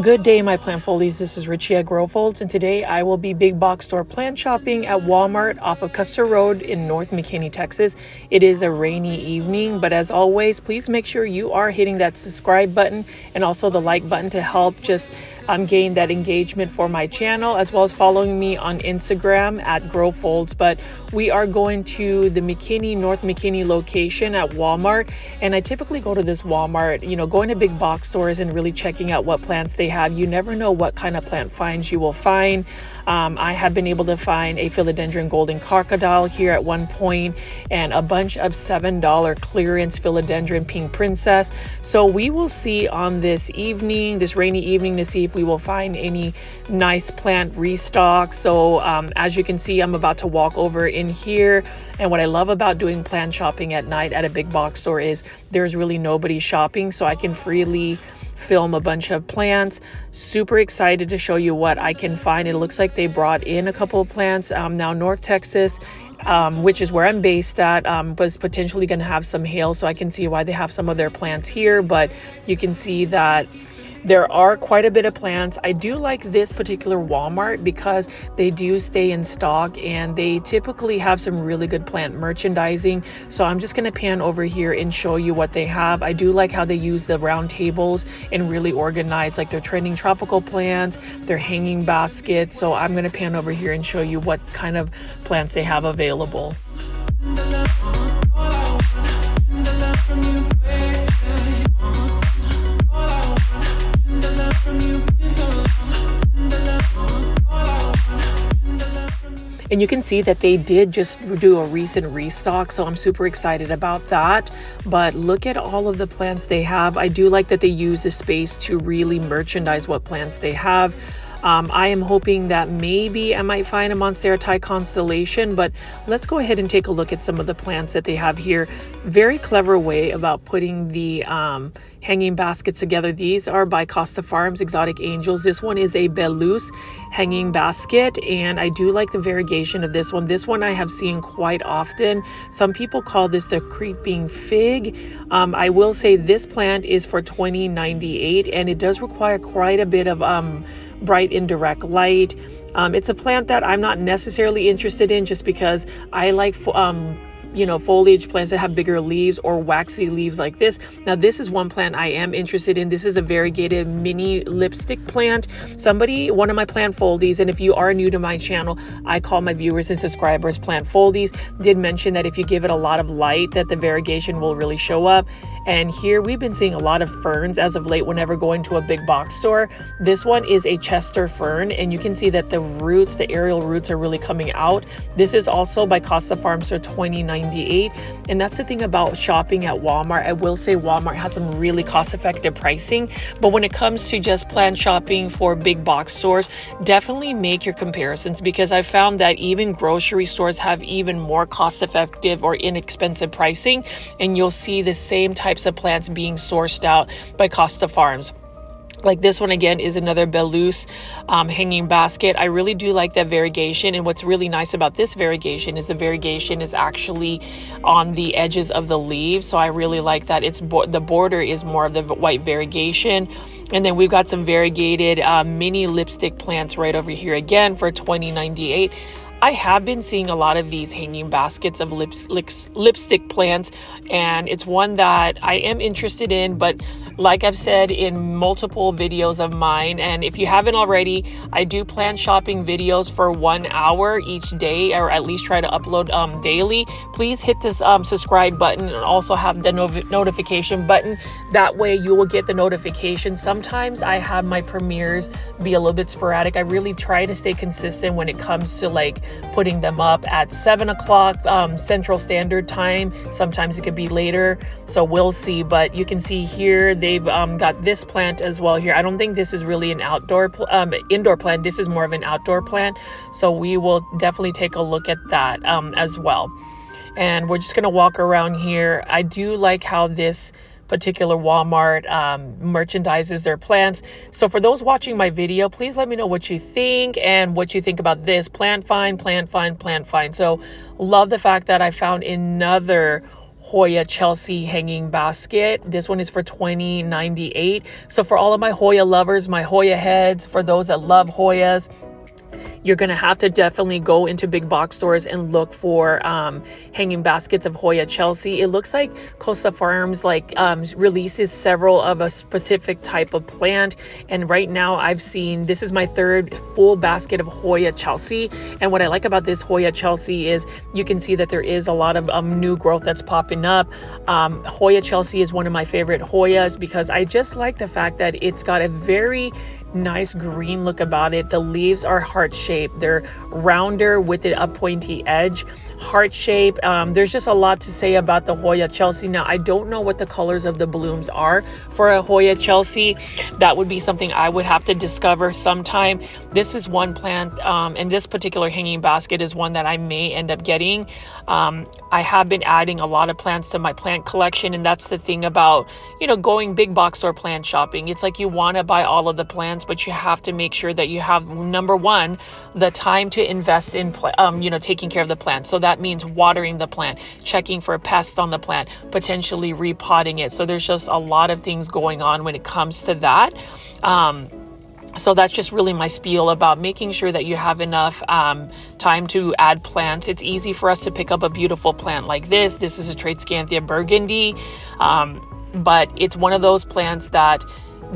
Good day, my plant foldies. This is Richie at Grow Folds, and today I will be big box store plant shopping at Walmart off of Custer Road in North McKinney, Texas. It is a rainy evening, but as always, please make sure you are hitting that subscribe button and also the like button to help just gain that engagement for my channel, as well as following me on Instagram at Grow Folds. But we are going to the North McKinney location at Walmart, and I typically go to this Walmart, going to big box stores and really checking out what plants they have. You never know what kind of plant finds you will find. I have been able to find a philodendron golden crocodile here at one point, and a bunch of $7 clearance philodendron pink princess. So we will see on this rainy evening, to see if we will find any nice plant restock. So as you can see, I'm about to walk over in here, and what I love about doing plant shopping at night at a big box store is there's really nobody shopping, so I can freely film a bunch of plants. Super excited to show you what I can find. It looks like they brought in a couple of plants. Now North Texas, which is where I'm based at, was potentially going to have some hail, so I can see why they have some of their plants here, but you can see that there are quite a bit of plants. I do like this particular Walmart because they do stay in stock and they typically have some really good plant merchandising. So I'm just going to pan over here and show you what they have. I do like how they use the round tables and really organize like their trending tropical plants, their hanging baskets. So I'm going to pan over here and show you what kind of plants they have available. And you can see that they did just do a recent restock, so I'm super excited about that. But look at all of the plants they have. I do like that they use the space to really merchandise what plants they have. I am hoping that maybe I might find a Monstera Thai Constellation, but let's go ahead and take a look at some of the plants that they have here. Very clever way about putting the hanging baskets together. These are by Costa Farms Exotic Angels. This one is a Belus hanging basket, and I do like the variegation of this one. This one I have seen quite often. Some people call this the creeping fig. I will say this plant is for $20.98, and it does require quite a bit of bright indirect light. It's a plant that I'm not necessarily interested in, just because I like foliage plants that have bigger leaves or waxy leaves like this. Now this is one plant I am interested in. This is a variegated mini lipstick plant. One of my plant foldies, and if you are new to my channel, I call my viewers and subscribers plant foldies, did mention that if you give it a lot of light, that the variegation will really show up. And here we've been seeing a lot of ferns as of late whenever going to a big box store. This one is a Chester fern, and you can see that the aerial roots are really coming out. This is also by Costa Farms for $20.98. And that's the thing about shopping at Walmart. I will say Walmart has some really cost-effective pricing, but when it comes to just plant shopping for big box stores, definitely make your comparisons, because I found that even grocery stores have even more cost-effective or inexpensive pricing, and you'll see the same types of plants being sourced out by Costa Farms. Like this one again is another Belus hanging basket. I really do like that variegation, and what's really nice about this variegation is the variegation is actually on the edges of the leaves, so I really like that. The border is more of the white variegation. And then we've got some variegated mini lipstick plants right over here again for $20.98. I have been seeing a lot of these hanging baskets of lipstick plants, and it's one that I am interested in, but like I've said in multiple videos of mine, and if you haven't already, I do plant shopping videos for 1 hour each day, or at least try to upload daily. Please hit this subscribe button and also have the notification button. That way you will get the notification. Sometimes I have my premieres be a little bit sporadic. I really try to stay consistent when it comes to like putting them up at 7 o'clock Central Standard Time. Sometimes it could be later, so we'll see. But you can see here they've got this plant as well here. I don't think this is really an indoor plant. This is more of an outdoor plant, so we will definitely take a look at that as well. And we're just gonna walk around here. I do like how this particular Walmart merchandises their plants. So for those watching my video, please let me know what you think and what you think about this plant find. So love the fact that I found another Hoya Chelsea hanging basket. This one is for $20.98. So for all of my Hoya lovers, my Hoya heads, for those that love Hoyas, you're going to have to definitely go into big box stores and look for hanging baskets of Hoya Chelsea. It looks like Costa Farms releases several of a specific type of plant. And right now I've seen, this is my third full basket of Hoya Chelsea. And what I like about this Hoya Chelsea is you can see that there is a lot of new growth that's popping up. Hoya Chelsea is one of my favorite Hoyas because I just like the fact that it's got a very nice green look about it. The leaves are heart-shaped. They're rounder with a pointy edge. Heart shape. There's just a lot to say about the Hoya Chelsea. Now, I don't know what the colors of the blooms are for a Hoya Chelsea. That would be something I would have to discover sometime. This is one plant, and this particular hanging basket is one that I may end up getting. I have been adding a lot of plants to my plant collection, and that's the thing about, going big box store plant shopping. It's like you want to buy all of the plants, but you have to make sure that you have, number one, the time to invest in, taking care of the plant. So that means watering the plant, checking for pests on the plant, potentially repotting it. So there's just a lot of things going on when it comes to that. So that's just really my spiel about making sure that you have enough time to add plants. It's easy for us to pick up a beautiful plant like this. This is a Tradescanthia burgundy, but it's one of those plants that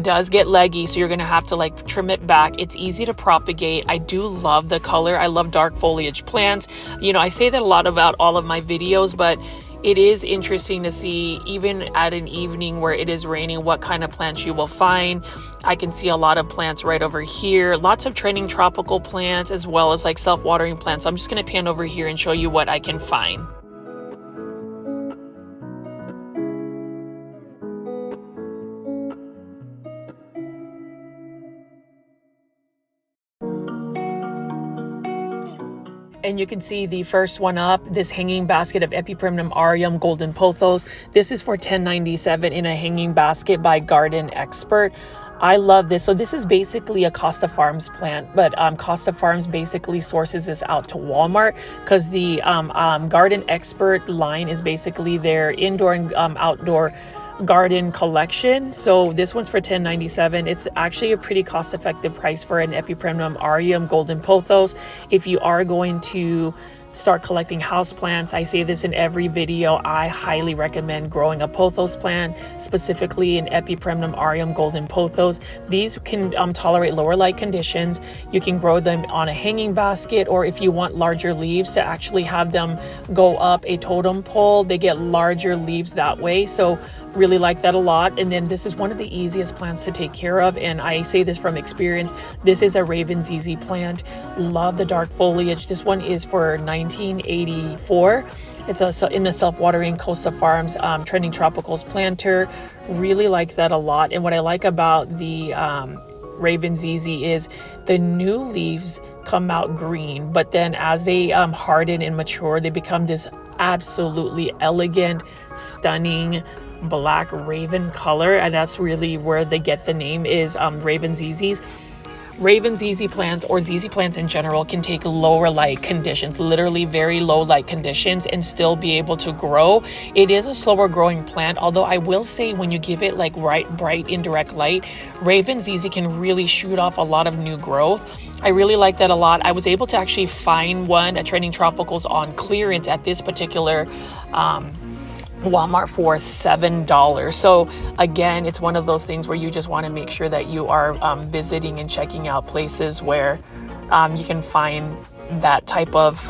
does get leggy, so you're going to have to trim it back. It's easy to propagate. I do love the color. I love dark foliage plants. I say that a lot about all of my videos, but it is interesting to see, even at an evening where it is raining, what kind of plants you will find. I can see a lot of plants right over here, lots of trending tropical plants, as well as self-watering plants. So I'm just going to pan over here and show you what I can find. And you can see the first one up, this hanging basket of Epiprimnum aureum golden pothos. This is for $10.97 in a hanging basket by Garden Expert. I love this. So this is basically a Costa Farms plant, but Costa Farms basically sources this out to Walmart because the Garden Expert line is basically their indoor and outdoor garden collection. So this one's for $10.97. It's actually a pretty cost-effective price for an Epiprimnum aureum golden pothos. If you are going to start collecting houseplants, I say this in every video, I highly recommend growing a pothos plant, specifically an Epiprimnum aureum golden pothos. These can tolerate lower light conditions. You can grow them on a hanging basket, or if you want larger leaves, to actually have them go up a totem pole, they get larger leaves that way. So really like that a lot. And then this is one of the easiest plants to take care of, and I say this from experience. This is a Raven ZZ plant. Love the dark foliage. This one is for $19.84. It's in a self-watering Costa Farms trending tropicals planter. Really like that a lot. And what I like about the Raven ZZ is the new leaves come out green, but then as they harden and mature, they become this absolutely elegant, stunning black raven color, and that's really where they get the name is Raven ZZs. Raven ZZ plants, or ZZ plants in general, can take lower light conditions, literally very low light conditions, and still be able to grow. It is a slower growing plant, although I will say when you give it bright indirect light, Raven ZZ can really shoot off a lot of new growth. I really like that a lot. I was able to actually find one at Trending Tropicals on clearance at this particular Walmart for $7. So again, it's one of those things where you just want to make sure that you are visiting and checking out places where you can find that type of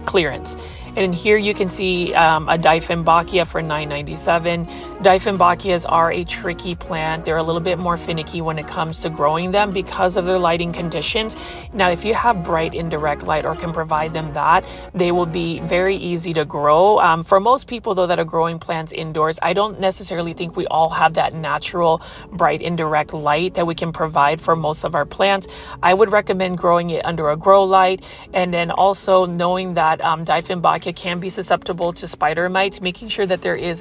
clearance. And here you can see a Dieffenbachia for $9.97. Dieffenbachias are a tricky plant. They're a little bit more finicky when it comes to growing them because of their lighting conditions. Now, if you have bright indirect light or can provide them that, they will be very easy to grow. For most people, though, that are growing plants indoors, I don't necessarily think we all have that natural bright indirect light that we can provide for most of our plants. I would recommend growing it under a grow light, and then also knowing that Dieffenbachia can be susceptible to spider mites, making sure that there is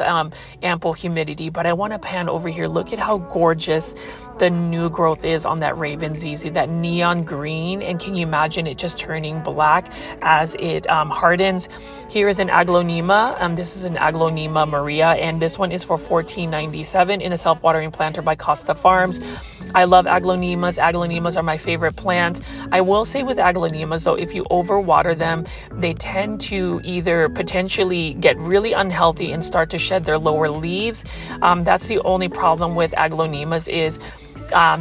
ample humidity. But I want to pan over here. Look at how gorgeous the new growth is on that Raven ZZ, that neon green. And can you imagine it just turning black as it hardens? Here is an aglaonema. This is an aglaonema Maria, and this one is for $14.97 in a self-watering planter by Costa Farms. I love aglaonemas. Aglaonemas are my favorite plants. I will say with aglaonemas though, if you overwater them, they tend to either potentially get really unhealthy and start to shed their lower leaves. That's the only problem with aglaonemas is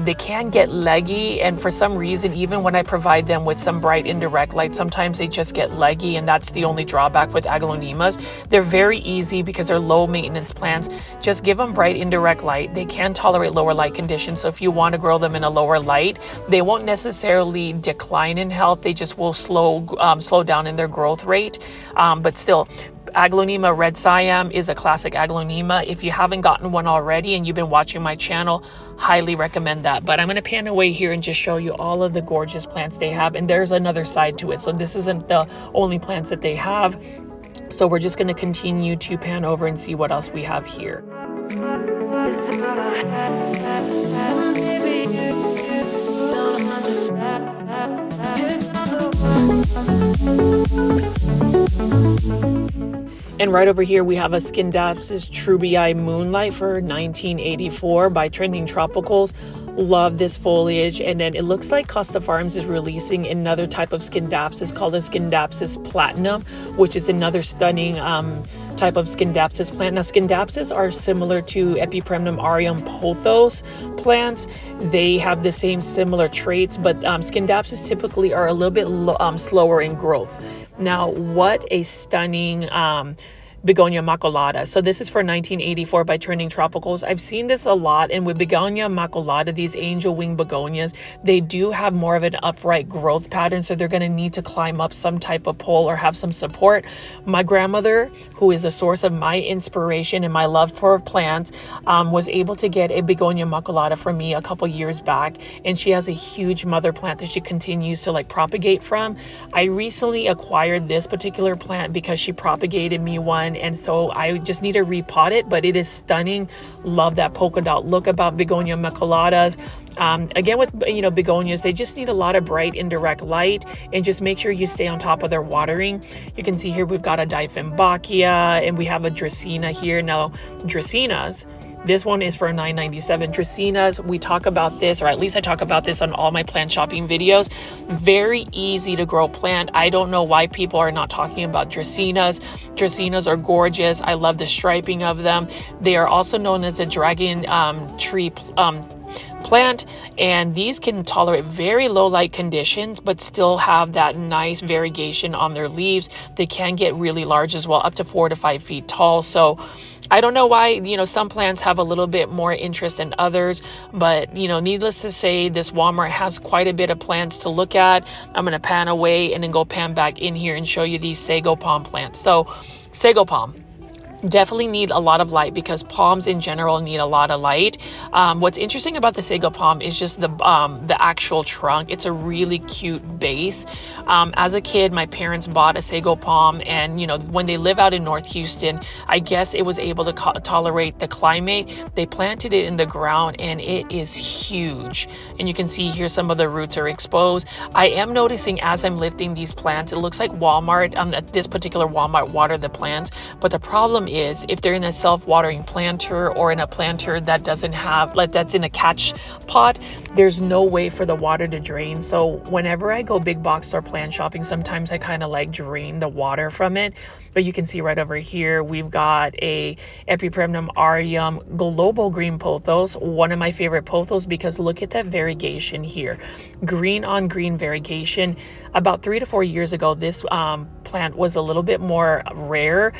they can get leggy, and for some reason, even when I provide them with some bright indirect light, sometimes they just get leggy, and that's the only drawback with aglaonemas. They're very easy because they're low maintenance plants. Just give them bright indirect light. They can tolerate lower light conditions, so if you want to grow them in a lower light, they won't necessarily decline in health. They just will slow down in their growth rate, but still, Aglaonema Red Siam is a classic aglaonema. If you haven't gotten one already and you've been watching my channel, highly recommend that. But I'm going to pan away here and just show you all of the gorgeous plants they have. And there's another side to it. So this isn't the only plants that they have. So we're just going to continue to pan over and see what else we have here. And right over here we have a Scindapsus trubii Moonlight for $19.84 by Trending Tropicals. Love this foliage. And then it looks like Costa Farms is releasing another type of Scindapsus called the Scindapsus Platinum, which is another stunning type of Scindapsus plant. Now Scindapsus are similar to Epipremnum aureum pothos plants. They have the same similar traits, but Scindapsus typically are a little bit slower in growth. Now, what a stunning Begonia maculata. So this is for $19.84 by Trending Tropicals. I've seen this a lot, and with Begonia maculata, these angel wing begonias, they do have more of an upright growth pattern, so they're going to need to climb up some type of pole or have some support. My grandmother, who is a source of my inspiration and my love for plants, was able to get a Begonia maculata for me a couple years back, and she has a huge mother plant that she continues to propagate from. I recently acquired this particular plant because she propagated me one, and so I just need to repot it, but it is stunning. Love that polka dot look about Begonia maculatas. Again, with begonias, they just need a lot of bright indirect light, and just make sure you stay on top of their watering. You can see here we've got a Dieffenbachia, and we have a Dracaena here. Now Dracaenas, this one is for $9.97. Dracaenas, we talk about this, or at least I talk about this on all my plant shopping videos. Very easy to grow plant. I don't know why people are not talking about Dracaenas. Dracaenas are gorgeous. I love the striping of them. They are also known as a dragon tree plant, and these can tolerate very low light conditions but still have that nice variegation on their leaves. They can get really large as well, up to 4 to 5 feet tall. So I don't know why, some plants have a little bit more interest than others, but, needless to say, this Walmart has quite a bit of plants to look at. I'm going to pan away and then go pan back in here and show you these sago palm plants. So sago palm definitely need a lot of light because palms in general need a lot of light. What's interesting about the sago palm is just the actual trunk. It's a really cute base. As a kid, my parents bought a sago palm, and when they live out in North Houston, I guess it was able to tolerate the climate. They planted it in the ground, and it is huge. And you can see here some of the roots are exposed. I am noticing as I'm lifting these plants, it looks like Walmart, this particular Walmart watered the plants, but the problem is if they're in a self-watering planter or in a planter that doesn't have, that's in a catch pot, there's no way for the water to drain. So whenever I go big box store plant shopping, sometimes I kind of drain the water from it. But you can see right over here, we've got a Epipremnum aureum global green pothos, one of my favorite pothos because look at that variegation here. Green on green variegation. About 3 to 4 years ago, this plant was a little bit more rare.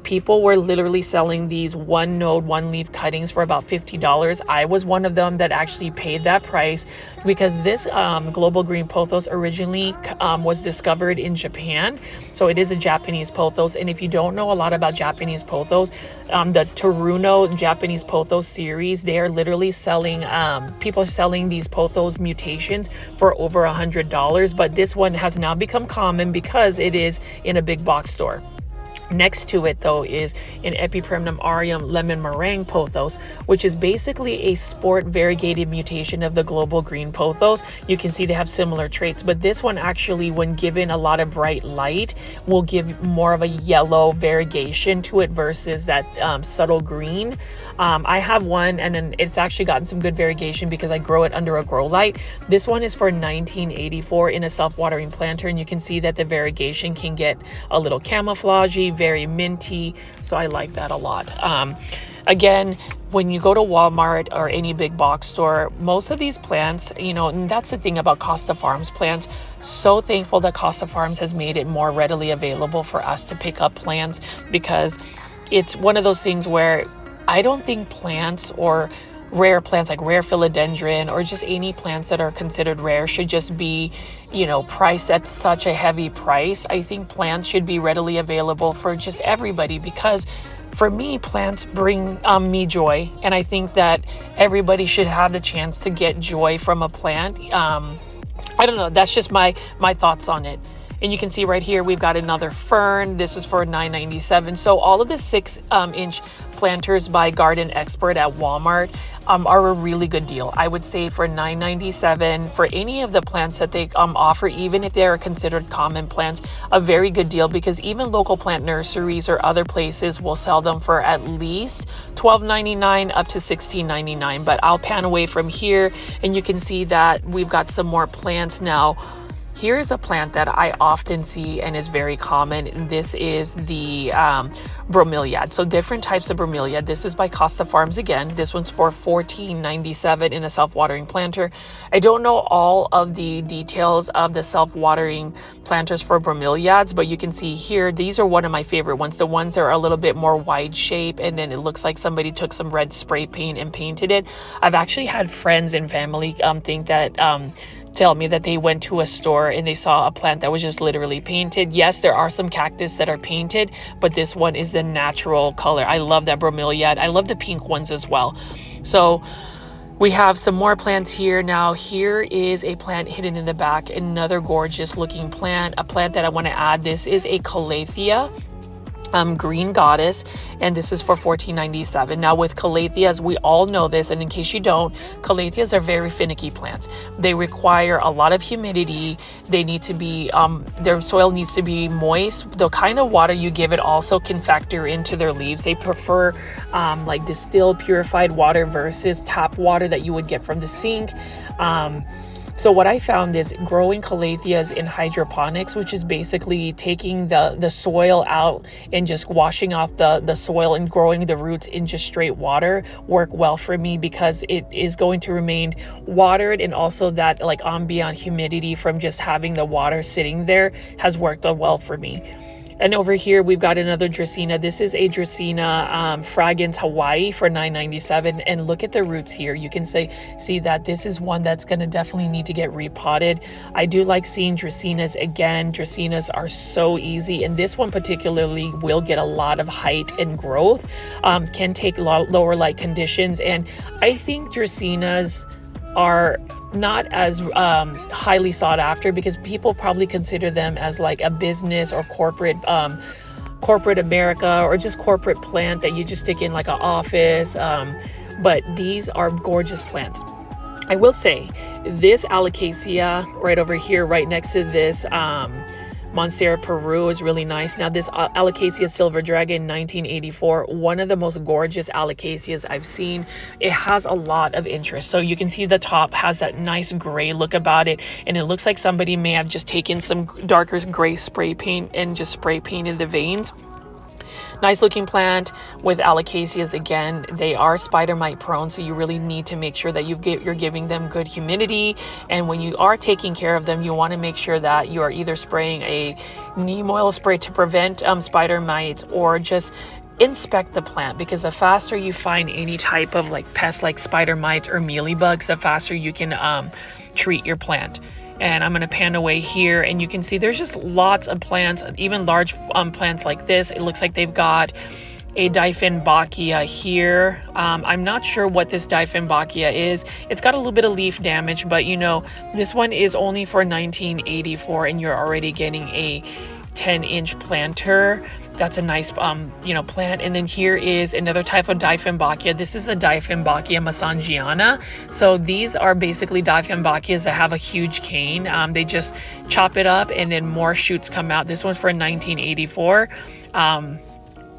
People were literally selling these one node, one leaf cuttings for about $50. I was one of them that actually paid that price because this global green pothos originally was discovered in Japan. So it is a Japanese pothos. And if you don't know a lot about Japanese pothos, the Teruno Japanese pothos series, they are literally selling, people are selling these pothos mutations for over $100. But this one has now become common because it is in a big box store. Next to it though is an Epipremnum aureum lemon meringue pothos, which is basically a sport variegated mutation of the global green pothos. You can see they have similar traits, but this one actually, when given a lot of bright light, will give more of a yellow variegation to it versus that subtle green. I have one, and then it's actually gotten some good variegation because I grow it under a grow light. This one is for $19.84 in a self-watering planter, and you can see that the variegation can get a little camouflagey, very minty, so I like that a lot. Again, when you go to Walmart or any big box store, most of these plants, you know, and that's the thing about Costa Farms plants. So thankful that Costa Farms has made it more readily available for us to pick up plants, because it's one of those things where I don't think plants or rare plants like rare philodendron or just any plants that are considered rare should just be, you know, priced at such a heavy price. I think plants should be readily available for just everybody, because for me, plants bring me joy, and I think that everybody should have the chance to get joy from a plant. I don't know, that's just my thoughts on it. And you can see right here, we've got another fern. This is for $9.97. So all of the 6-inch planters by Garden Expert at Walmart are a really good deal. I would say for $9.97 for any of the plants that they offer, even if they are considered common plants, a very good deal, because even local plant nurseries or other places will sell them for at least $12.99 up to $16.99. But I'll pan away from here, and you can see that we've got some more plants now. Here's a plant that I often see and is very common. This is the bromeliad. So different types of bromeliad. This is by Costa Farms again. This one's for $14.97 in a self-watering planter. I don't know all of the details of the self-watering planters for bromeliads, but you can see here, these are one of my favorite ones. The ones that are a little bit more wide shape, and then it looks like somebody took some red spray paint and painted it. I've actually had friends and family think that tell me that they went to a store and they saw a plant that was just literally painted. Yes, there are some cactus that are painted, but this one is the natural color. I love that bromeliad. I love the pink ones as well. So we have some more plants here. Now here is a plant hidden in the back, another gorgeous looking plant, a plant that I want to add. This is a calathea. Green goddess, and this is for $14.97. Now with calatheas, we all know this, and in case you don't, calatheas are very finicky plants. They require a lot of humidity. They need to be their soil needs to be moist. The kind of water you give it also can factor into their leaves. They prefer like distilled purified water versus tap water that you would get from the sink. So what I found is growing calatheas in hydroponics, which is basically taking the soil out and just washing off the soil and growing the roots in just straight water, work well for me, because it is going to remain watered, and also that like ambient humidity from just having the water sitting there has worked well for me. And over here, we've got another Dracaena. This is a Dracaena fragrance Hawaii for $9.97. And look at the roots here. You can see that this is one that's going to definitely need to get repotted. I do like seeing Dracaenas again. Dracaenas are so easy. And this one particularly will get a lot of height and growth. Can take a lot lower light conditions. And I think Dracaenas are not as highly sought after, because people probably consider them as like a business or corporate America, or just corporate plant that you just stick in like an office. But these are gorgeous plants. I will say this alocasia right over here, right next to this Monstera Peru, is really nice. Now this Alocasia Silver Dragon 1984, one of the most gorgeous alocasias I've seen. It has a lot of interest. So you can see the top has that nice gray look about it, and it looks like somebody may have just taken some darker gray spray paint and just spray painted the veins. Nice looking plant with alocasias. Again, they are spider mite prone, so you really need to make sure that you're giving them good humidity. And when you are taking care of them, you want to make sure that you are either spraying a neem oil spray to prevent spider mites, or just inspect the plant, because the faster you find any type of like pests like spider mites or mealybugs, the faster you can treat your plant. And I'm going to pan away here, and you can see there's just lots of plants, even large plants like this. It looks like they've got a Dieffenbachia here. I'm not sure what this Dieffenbachia is. It's got a little bit of leaf damage, but you know, this one is only for $19.84, and you're already getting a 10-inch planter. That's a nice, you know, plant. And then here is another type of Dieffenbachia. This is a Dieffenbachia mesangiana. So these are basically Dieffenbachias that have a huge cane. They just chop it up and then more shoots come out. This one's for 1984.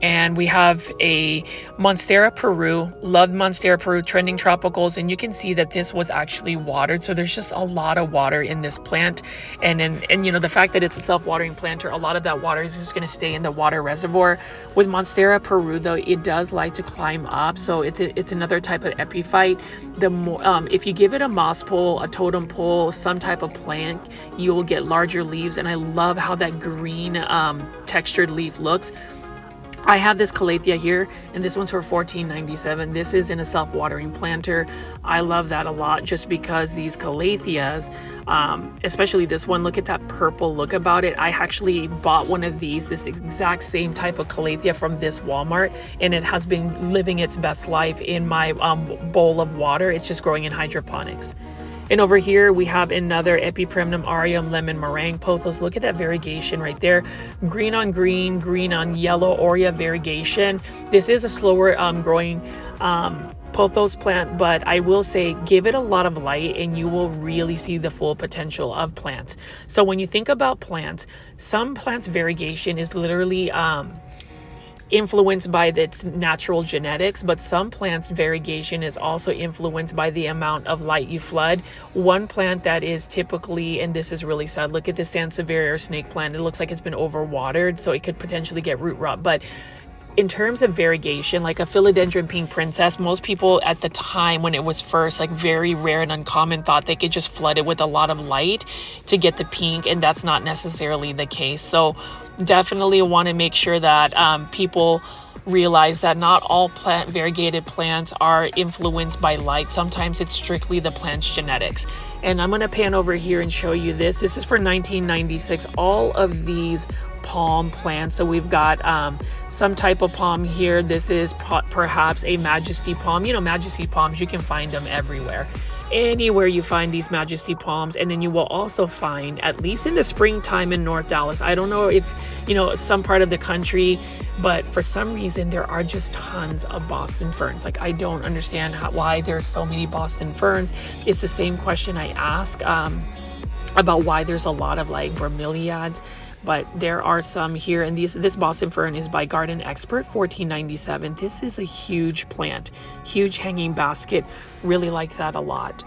And we have a Monstera Peru, loved Monstera Peru, trending tropicals, and you can see that this was actually watered. So there's just a lot of water in this plant, and you know, the fact that it's a self-watering planter, a lot of that water is just going to stay in the water reservoir. With Monstera Peru, though, it does like to climb up, so it's another type of epiphyte. The more if you give it a moss pole, a totem pole, some type of plant, you will get larger leaves, and I love how that green textured leaf looks. I have this Calathea here, and this one's for $14.97. This is in a self-watering planter. I love that a lot just because these Calatheas, especially this one, look at that purple look about it. I actually bought one of these, this exact same type of Calathea from this Walmart, and it has been living its best life in my bowl of water. It's just growing in hydroponics. And over here, we have another Epiprimnum aureum lemon meringue pothos. Look at that variegation right there. Green on green, green on yellow aurea variegation. This is a slower growing pothos plant, but I will say give it a lot of light and you will really see the full potential of plants. So when you think about plants, some plants variegation is literally influenced by its natural genetics, but some plants variegation is also influenced by the amount of light you flood. One plant that is typically, and this is really sad, look at the Sansevieria or snake plant. It looks like it's been overwatered, so it could potentially get root rot. But in terms of variegation, like a philodendron pink princess, most people at the time when it was first like very rare and uncommon thought they could just flood it with a lot of light to get the pink, and that's not necessarily the case. So definitely want to make sure that people realize that not all variegated plants are influenced by light. Sometimes it's strictly the plant's genetics. And I'm going to pan over here and show you this. This is for $19.96. All of these palm plants. So we've got some type of palm here. This is perhaps a majesty palm. You know, majesty palms, you can find them everywhere. Anywhere you find these majesty palms. And then you will also find, at least in the springtime in North Dallas, I don't know if you know some part of the country, but for some reason there are just tons of Boston ferns. Like, I don't understand why there's so many Boston ferns. It's the same question I ask about why there's a lot of like bromeliads, but there are some here. And this Boston fern is by Garden Expert, $14.97. This is a huge plant, huge hanging basket. Really like that a lot.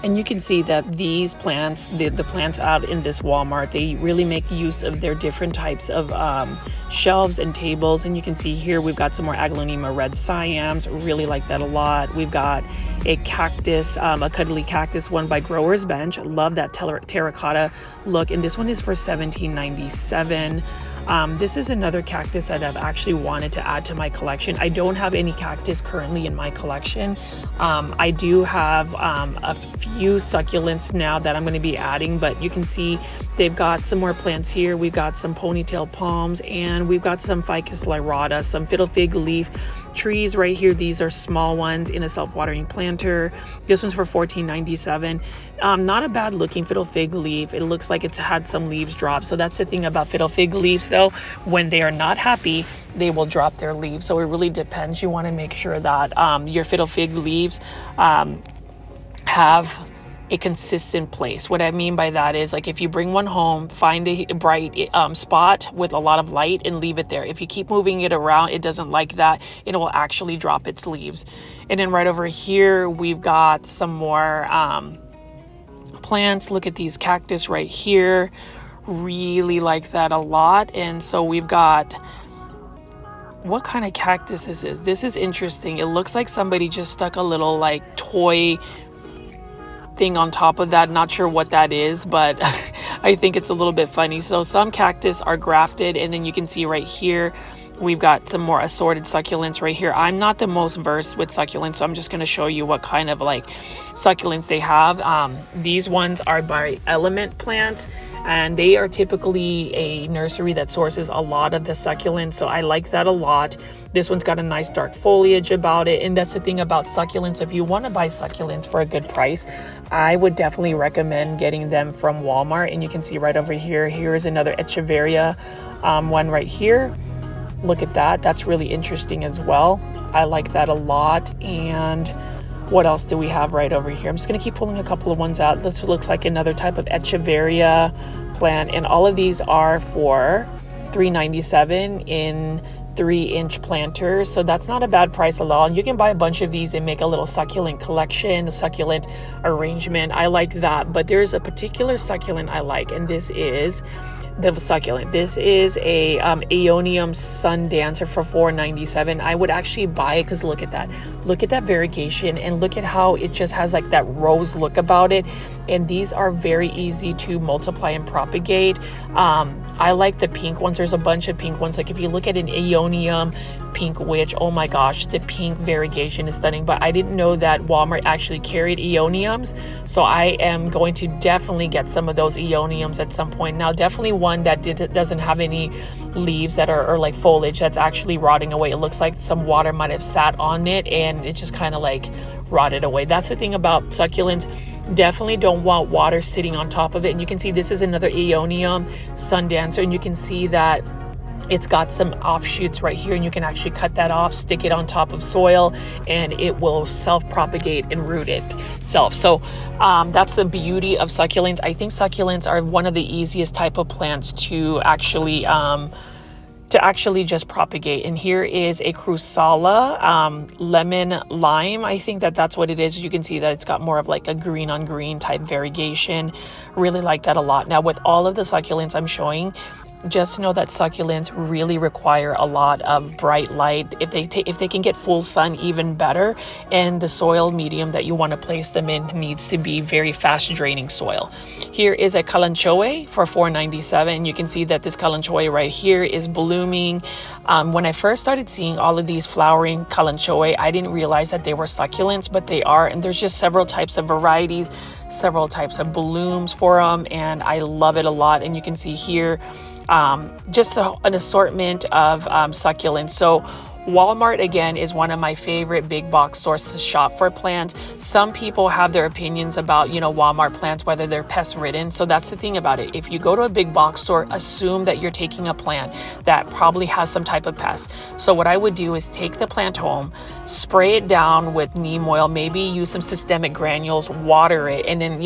And you can see that these plants, the plants out in this Walmart, they really make use of their different types of shelves and tables. And you can see here we've got some more Aglaonema red siams. Really like that a lot. We've got a cactus, a cuddly cactus one by Growers Bench. Love that terracotta look. And this one is for $17.97. This is another cactus that I've actually wanted to add to my collection. I don't have any cactus currently in my collection. I do have a few succulents now that I'm going to be adding, but you can see they've got some more plants here. We've got some ponytail palms, and we've got some Ficus lyrata, some fiddle fig leaf trees right here. These are small ones in a self-watering planter. This one's for $14.97. Not a bad looking fiddle fig leaf. It looks like it's had some leaves drop. So that's the thing about fiddle fig leaves though. When they are not happy, they will drop their leaves. So it really depends. You want to make sure that your fiddle fig leaves have a consistent place. What I mean by that is, like, if you bring one home, find a bright spot with a lot of light and leave it there. If you keep moving it around, it doesn't like that, and it will actually drop its leaves. And then right over here, we've got some more plants. Look at these cactus right here. Really like that a lot. And so we've got, what kind of cactus this is? This is interesting. It looks like somebody just stuck a little like toy thing on top of that. Not sure what that is, but I think it's a little bit funny. So some cactus are grafted, and then you can see right here We've got some more assorted succulents right here. I'm not the most versed with succulents, so I'm just going to show you what kind of like succulents they have. These ones are by Element Plants, and they are typically a nursery that sources a lot of the succulents, so I like that a lot. This one's got a nice dark foliage about it, and that's the thing about succulents. If you want to buy succulents for a good price, I would definitely recommend getting them from Walmart. And you can see right over here, here's another Echeveria one right here. Look at that. That's really interesting as well. I like that a lot. And what else do we have right over here? I'm just going to keep pulling a couple of ones out. This looks like another type of Echeveria plant, and all of these are for $3.97 in 3-inch planters, so that's not a bad price at all. You can buy a bunch of these and make a little succulent collection, a succulent arrangement. I like that, but there's a particular succulent I like, and this is the succulent. This is a Aeonium Sun Dancer for $4.97. I would actually buy it because look at that. Look at that variegation, and look at how it just has like that rose look about it. And these are very easy to multiply and propagate. I like the pink ones. There's a bunch of pink ones. Like if you look at an Aeonium Pink Witch, oh my gosh, the pink variegation is stunning. But I didn't know that Walmart actually carried Aeoniums, so I am going to definitely get some of those Aeoniums at some point. Now, definitely one that doesn't have any leaves that are or like foliage that's actually rotting away. It looks like some water might have sat on it and it just kind of like rotted away. That's the thing about succulents. Definitely don't want water sitting on top of it. And you can see this is another Aeonium Sun Dancer, and you can see that it's got some offshoots right here, and you can actually cut that off, stick it on top of soil, and it will self-propagate and root itself. So that's the beauty of succulents. I think succulents are one of the easiest type of plants to actually just propagate. And here is a Crusala lemon lime. I think that's what it is. You can see that it's got more of like a green on green type variegation. Really like that a lot. Now with all of the succulents I'm showing, just know that succulents really require a lot of bright light. If they can get full sun, even better. And the soil medium that you want to place them in needs to be very fast draining soil. Here is a Kalanchoe for $4.97. You can see that this Kalanchoe right here is blooming. When I first started seeing all of these flowering Kalanchoe, I didn't realize that they were succulents, but they are. And there's just several types of varieties, several types of blooms for them, and I love it a lot. And you can see here just an assortment of succulents. So Walmart, again, is one of my favorite big box stores to shop for plants. Some people have their opinions about, Walmart plants, whether they're pest ridden. So that's the thing about it. If you go to a big box store, assume that you're taking a plant that probably has some type of pest. So what I would do is take the plant home, spray it down with neem oil, maybe use some systemic granules, water it, and then,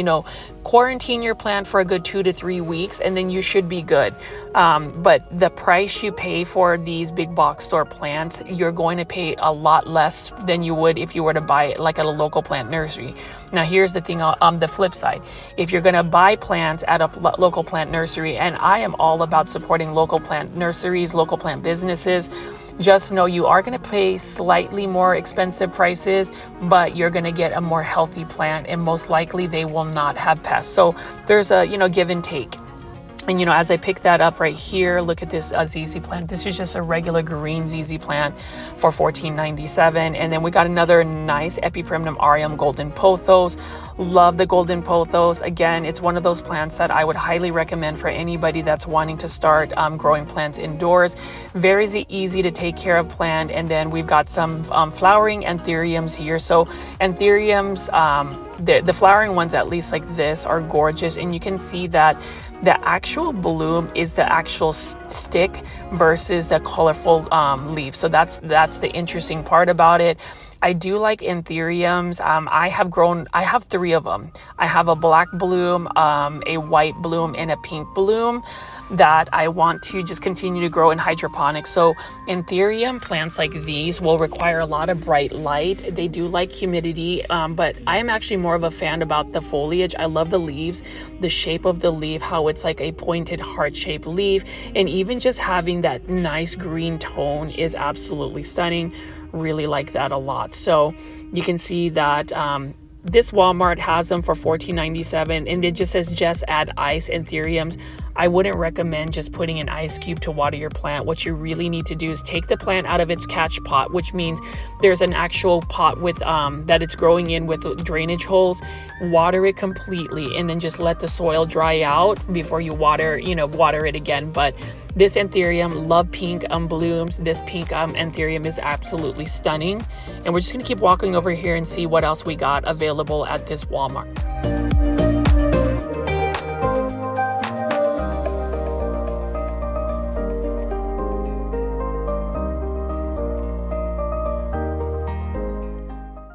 quarantine your plant for a good 2 to 3 weeks, and then you should be good. But the price you pay for these big box store plants, you're going to pay a lot less than you would if you were to buy it like at a local plant nursery. Now, here's the thing on the flip side. If you're going to buy plants at a local plant nursery, and I am all about supporting local plant nurseries, local plant businesses, just know you are going to pay slightly more expensive prices, but you're going to get a more healthy plant, and most likely they will not have pests. So there's a, give and take. And, as I pick that up right here, look at this ZZ plant. This is just a regular green ZZ plant for $14.97. And then we got another nice Epipremnum aureum golden pothos. Love the golden pothos. Again, it's one of those plants that I would highly recommend for anybody that's wanting to start growing plants indoors. Very easy to take care of plant. And then we've got some flowering anthuriums here. So anthuriums, the flowering ones, at least like this, are gorgeous. And you can see that the actual bloom is the actual stick versus the colorful leaf. So that's the interesting part about it. I do like anthuriums. I have 3 of them. I have a black bloom, a white bloom, and a pink bloom that I want to just continue to grow in hydroponics. So anthurium plants like these will require a lot of bright light. They do like humidity, but I am actually more of a fan about the foliage. I love the leaves, the shape of the leaf, how it's like a pointed heart-shaped leaf, and even just having that nice green tone is absolutely stunning. Really like that a lot. So you can see that this Walmart has them for $14.97, and it just says just add ice anthuriums. I wouldn't recommend just putting an ice cube to water your plant. What you really need to do is take the plant out of its catch pot, which means there's an actual pot with that it's growing in with drainage holes. Water it completely, and then just let the soil dry out before you water it again. But this anthurium, love pink blooms. This pink anthurium is absolutely stunning. And we're just going to keep walking over here and see what else we got available at this Walmart.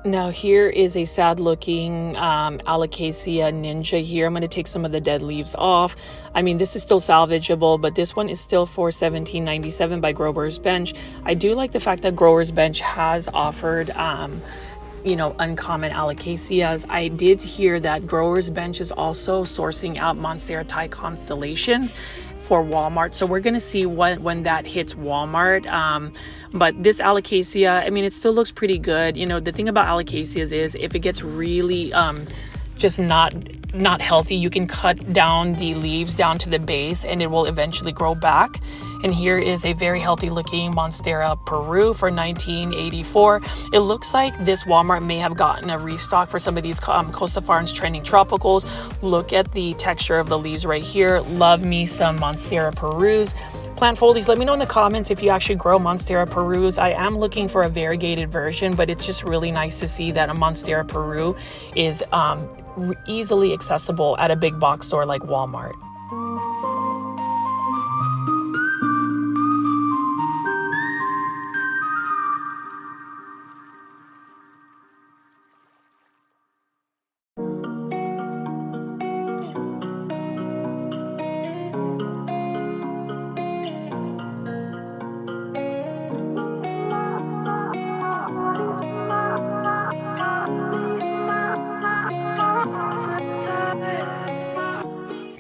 Now here is a sad looking Alocasia ninja here. I'm going to take some of the dead leaves off. I mean, this is still salvageable, but this one is still for $17.97 by Growers Bench. I do like the fact that Growers Bench has offered uncommon Alocasias. I did hear that Growers Bench is also sourcing out Monstera Thai Constellations for Walmart. So we're going to see when that hits Walmart. But this Alocasia, I mean, it still looks pretty good. The thing about Alocasias is if it gets really just not healthy, you can cut down the leaves down to the base and it will eventually grow back. And here is a very healthy looking Monstera Peru for $19.84. It looks like this Walmart may have gotten a restock for some of these Costa Farms trending tropicals. Look at the texture of the leaves right here. Love me some Monstera Perus. Plant foldies, let me know in the comments if you actually grow Monstera Perus. I am looking for a variegated version, but it's just really nice to see that a Monstera Peru is easily accessible at a big box store like Walmart.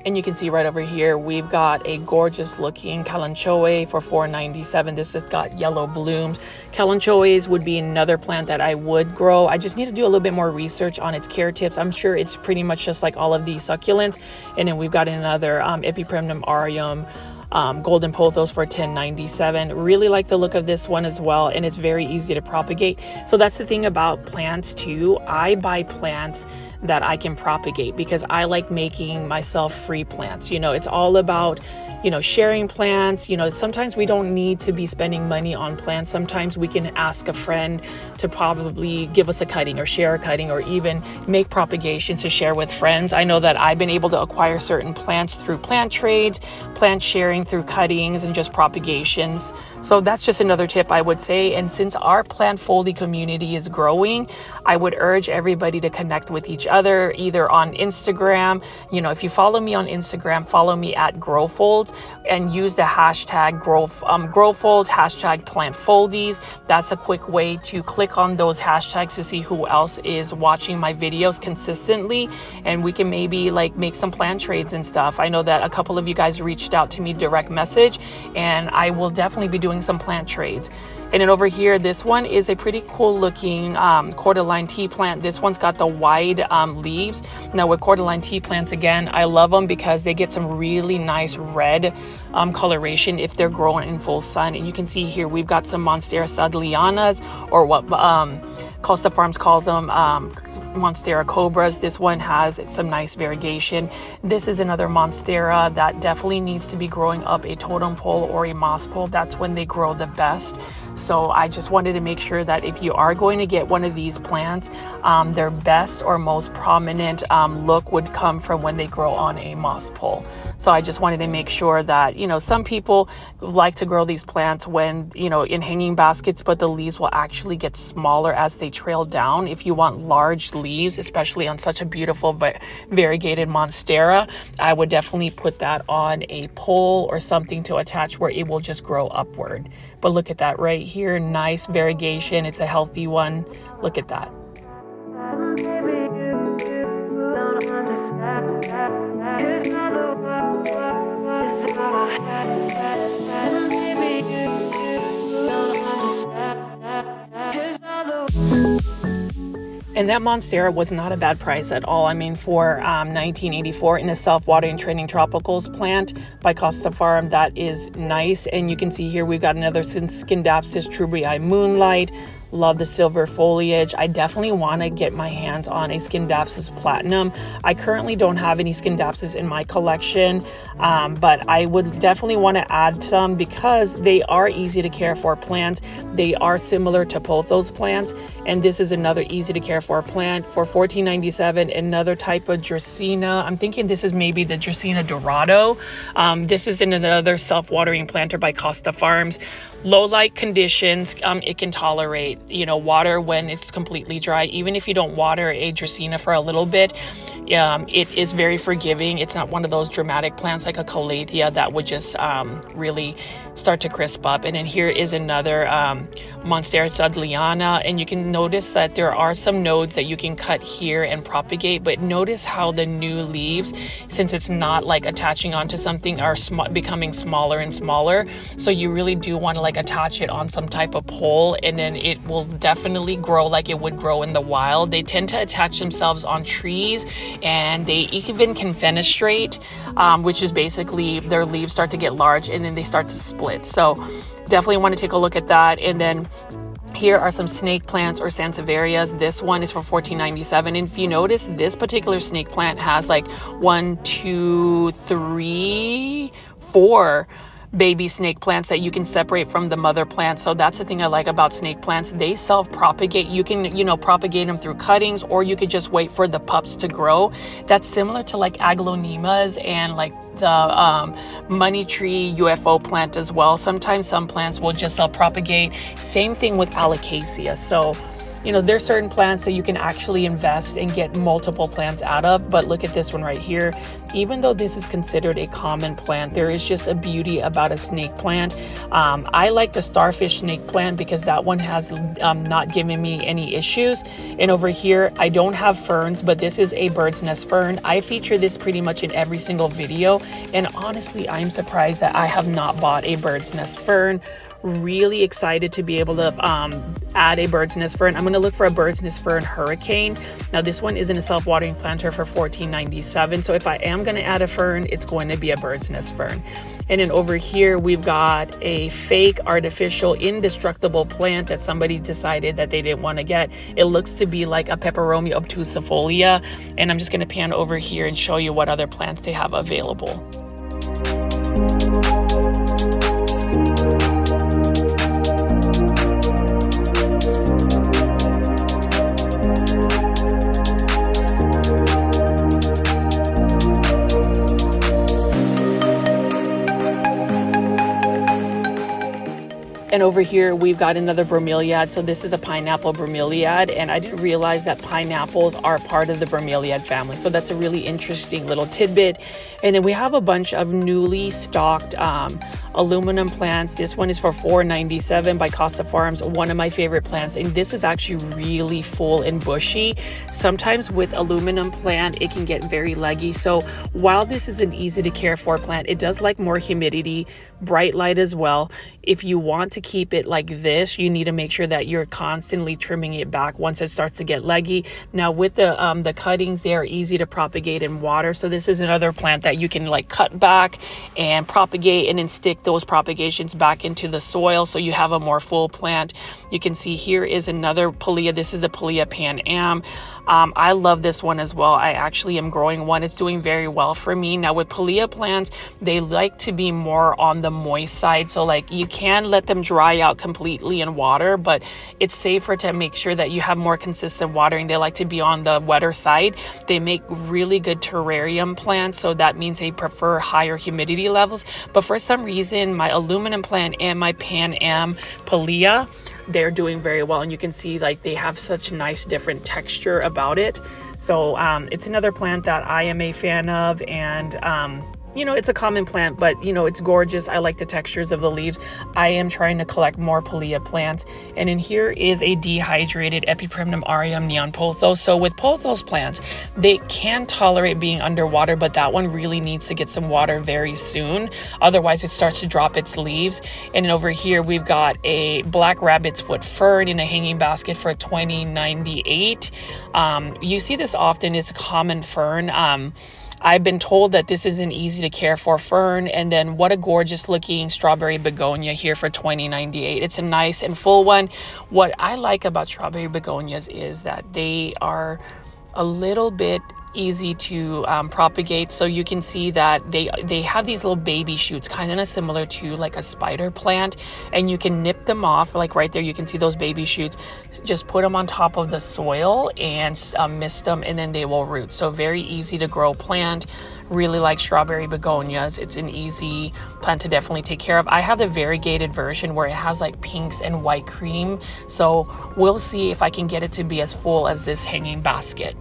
And you can see right over here, we've got a gorgeous looking Callaway for $4.97. This has got yellow blooms. Callaway would be another plant that I would grow. I just need to do a little bit more research on its care tips. I'm sure it's pretty much just like all of these succulents. And then we've got another Epipremnum aureum golden pothos for $10.97. Really like the look of this one as well, and it's very easy to propagate. So that's the thing about plants too. I buy plants that I can propagate because I like making myself free plants. It's all about sharing plants. Sometimes we don't need to be spending money on plants. Sometimes we can ask a friend to probably give us a cutting or share a cutting, or even make propagation to share with friends. I know that I've been able to acquire certain plants through plant trades, plant sharing through cuttings, and just propagations. So that's just another tip I would say. And since our plant foldy community is growing, I would urge everybody to connect with each other, either on Instagram. If you follow me on Instagram, follow me at GrowFolds and use the hashtag GrowFolds, hashtag PlantFoldies. That's a quick way to click on those hashtags to see who else is watching my videos consistently, and we can maybe make some plant trades and stuff. I know that a couple of you guys reached out to me direct message, and I will definitely be doing some plant trades. And then over here, this one is a pretty cool looking cordyline tea plant. This one's got the wide leaves. Now with cordyline tea plants, again, I love them because they get some really nice red coloration if they're growing in full sun. And you can see here, we've got some Monstera Sadlianas, or what Costa Farms calls them, Monstera Cobras. This one has some nice variegation. This is another Monstera that definitely needs to be growing up a totem pole or a moss pole. That's when they grow the best. So I just wanted to make sure that if you are going to get one of these plants, their best or most prominent look would come from when they grow on a moss pole. So I just wanted to make sure that, some people like to grow these plants when, in hanging baskets, but the leaves will actually get smaller as they trail down. If you want large leaves, especially on such a beautiful variegated Monstera, I would definitely put that on a pole or something to attach where it will just grow upward. But look at that right here, nice variegation. It's a healthy one. Look at that. And that Monstera was not a bad price at all. I mean, for 1984 in a self-watering training tropicals plant by Costa Farm, that is nice. And you can see here we've got another Scindapsus trubii moonlight. Love the silver foliage. I definitely want to get my hands on a Scindapsus platinum. I currently don't have any Scindapsus in my collection, but I would definitely want to add some because they are easy to care for plants. They are similar to pothos plants, and this is another easy to care for plant for $14.97. Another type of Dracaena. I'm thinking this is maybe the Dracaena Dorado. This is in another self-watering planter by Costa Farms. Low light conditions, it can tolerate, water when it's completely dry. Even if you don't water a Dracaena for a little bit, it is very forgiving. It's not one of those dramatic plants like a Calathea that would just really start to crisp up. And then here is another Monstera Thai, and you can notice that there are some nodes that you can cut here and propagate, but notice how the new leaves, since it's not like attaching onto something, are becoming smaller and smaller. So you really do want to attach it on some type of pole, and then it will definitely grow like it would grow in the wild. They tend to attach themselves on trees, and they even can fenestrate, which is basically their leaves start to get large and then they start to split. So definitely want to take a look at that. And then here are some snake plants or Sansevierias. This one is for $14.97. And if you notice, this particular snake plant has 1, 2, 3, 4 baby snake plants that you can separate from the mother plant. So that's the thing I like about snake plants. They self-propagate. You can, propagate them through cuttings, or you could just wait for the pups to grow. That's similar to aglaonemas and the money tree UFO plant as well. Sometimes some plants will just self-propagate. Same thing with alocasia. So there's certain plants that you can actually invest and get multiple plants out of. But look at this one right here. Even though this is considered a common plant, there is just a beauty about a snake plant. I like the starfish snake plant because that one has not given me any issues. And over here, I don't have ferns, but this is a bird's nest fern. I feature this pretty much in every single video. And honestly, I'm surprised that I have not bought a bird's nest fern. Really excited to be able to add a bird's nest fern. I'm going to look for a bird's nest fern hurricane. Now this one is in a self-watering planter for $14.97. So if I am going to add a fern, it's going to be a bird's nest fern. And then over here, we've got a fake artificial indestructible plant that somebody decided that they didn't want to get. It looks to be like a Peperomia obtusifolia. And I'm just going to pan over here and show you what other plants they have available. And over here, we've got another bromeliad. So this is a pineapple bromeliad, and I didn't realize that pineapples are part of the bromeliad family. So that's a really interesting little tidbit. And then we have a bunch of newly stocked aluminum plants. This one is for $4.97 by Costa Farms, one of my favorite plants. And this is actually really full and bushy. Sometimes with aluminum plant, it can get very leggy. So while this is an easy to care for plant, it does like more humidity, bright light as well. If you want to keep it like this, you need to make sure that you're constantly trimming it back once it starts to get leggy. Now with the cuttings, they are easy to propagate in water. So this is another plant that you can cut back and propagate and then stick those propagations back into the soil so you have a more full plant. You can see here is another Pilea. This is the Pilea Pan Am. I love this one as well. I actually am growing one. It's doing very well for me. Now with Pilea plants, they like to be more on the moist side. So you can let them dry out completely in water, but it's safer to make sure that you have more consistent watering. They like to be on the wetter side. They make really good terrarium plants. So that means they prefer higher humidity levels. But for some reason, my aluminum plant and my Pan Am Pilea, they're doing very well. And you can see they have such nice different texture about it. So it's another plant that I am a fan of, and you know, it's a common plant, but you know, it's gorgeous. I like the textures of the leaves. I am trying to collect more Pilea plants. And in here is a dehydrated Epipremnum aureum neon pothos. So with pothos plants, they can tolerate being underwater, but that one really needs to get some water very soon. Otherwise it starts to drop its leaves. And then over here, we've got a black rabbit's foot fern in a hanging basket for $20.98. You see this often. It's a common fern. I've been told that this is an easy to care for fern. And then what a gorgeous looking strawberry begonia here for $20.98. It's a nice and full one. What I like about strawberry begonias is that they are a little bit easy to propagate. So you can see that they have these little baby shoots, kind of similar to like a spider plant, and you can nip them off. Like right there, you can see those baby shoots. Just put them on top of the soil and mist them, and then they will root. So very easy to grow plant. Really like strawberry begonias. It's an easy plant to definitely take care of. I have the variegated version where it has like pinks and white cream. So we'll see if I can get it to be as full as this hanging basket.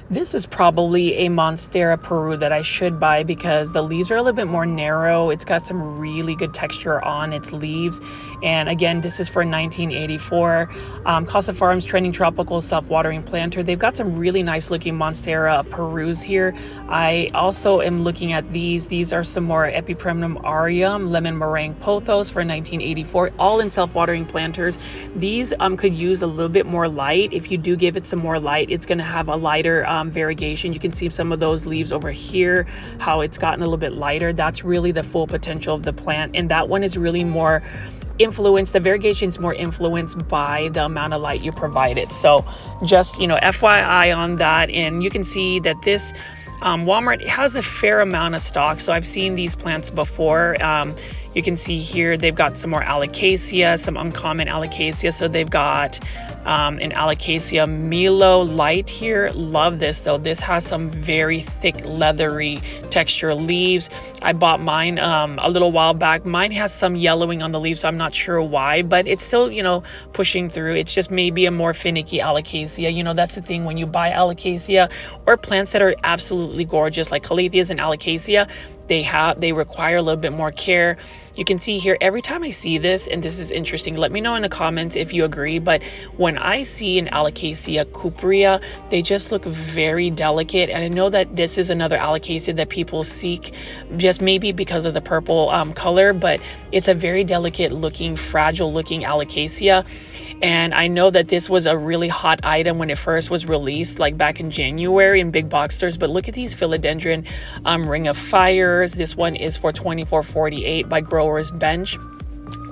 This is probably a Monstera Peru that I should buy because the leaves are a little bit more narrow. It's got some really good texture on its leaves. And again, this is for $19.84. Casa Farms Trending Tropical Self-Watering Planter. They've got some really nice looking Monstera Perus here. I also am looking at these. These are some more Epipremnum aureum Lemon Meringue Pothos for $19.84. All in self-watering planters. These could use a little bit more light. If you do give it some more light, it's going to have a lighter variegation. You can see some of those leaves over here, how it's gotten a little bit lighter. That's really the full potential of the plant. And that one is really more influenced, the variegation is more influenced by the amount of light you provide it. So just, you know, FYI on that. And you can see that this Walmart has a fair amount of stock. So I've seen these plants before. You can see here they've got some more alocasia, some uncommon alocasia. So they've got an alocasia Milo light here. Love this though. This has some very thick leathery texture leaves. I bought mine a little while back. Mine has some yellowing on the leaves, so I'm not sure why, but it's still, you know, pushing through. It's just maybe a more finicky alocasia. You know, that's the thing when you buy alocasia or plants that are absolutely gorgeous like calatheas and alocasia, they require a little bit more care. You can see here, every time I see this, and this is interesting, let me know in the comments if you agree, but when I see an Alocasia cuprea, they just look very delicate. And I know that this is another Alocasia that people seek, just maybe because of the purple color, but it's a very delicate looking, fragile looking Alocasia. And I know that this was a really hot item when it first was released, like back in January in big box stores. But look at these philodendron ring of fires. This one is for $24.48 by Growers Bench.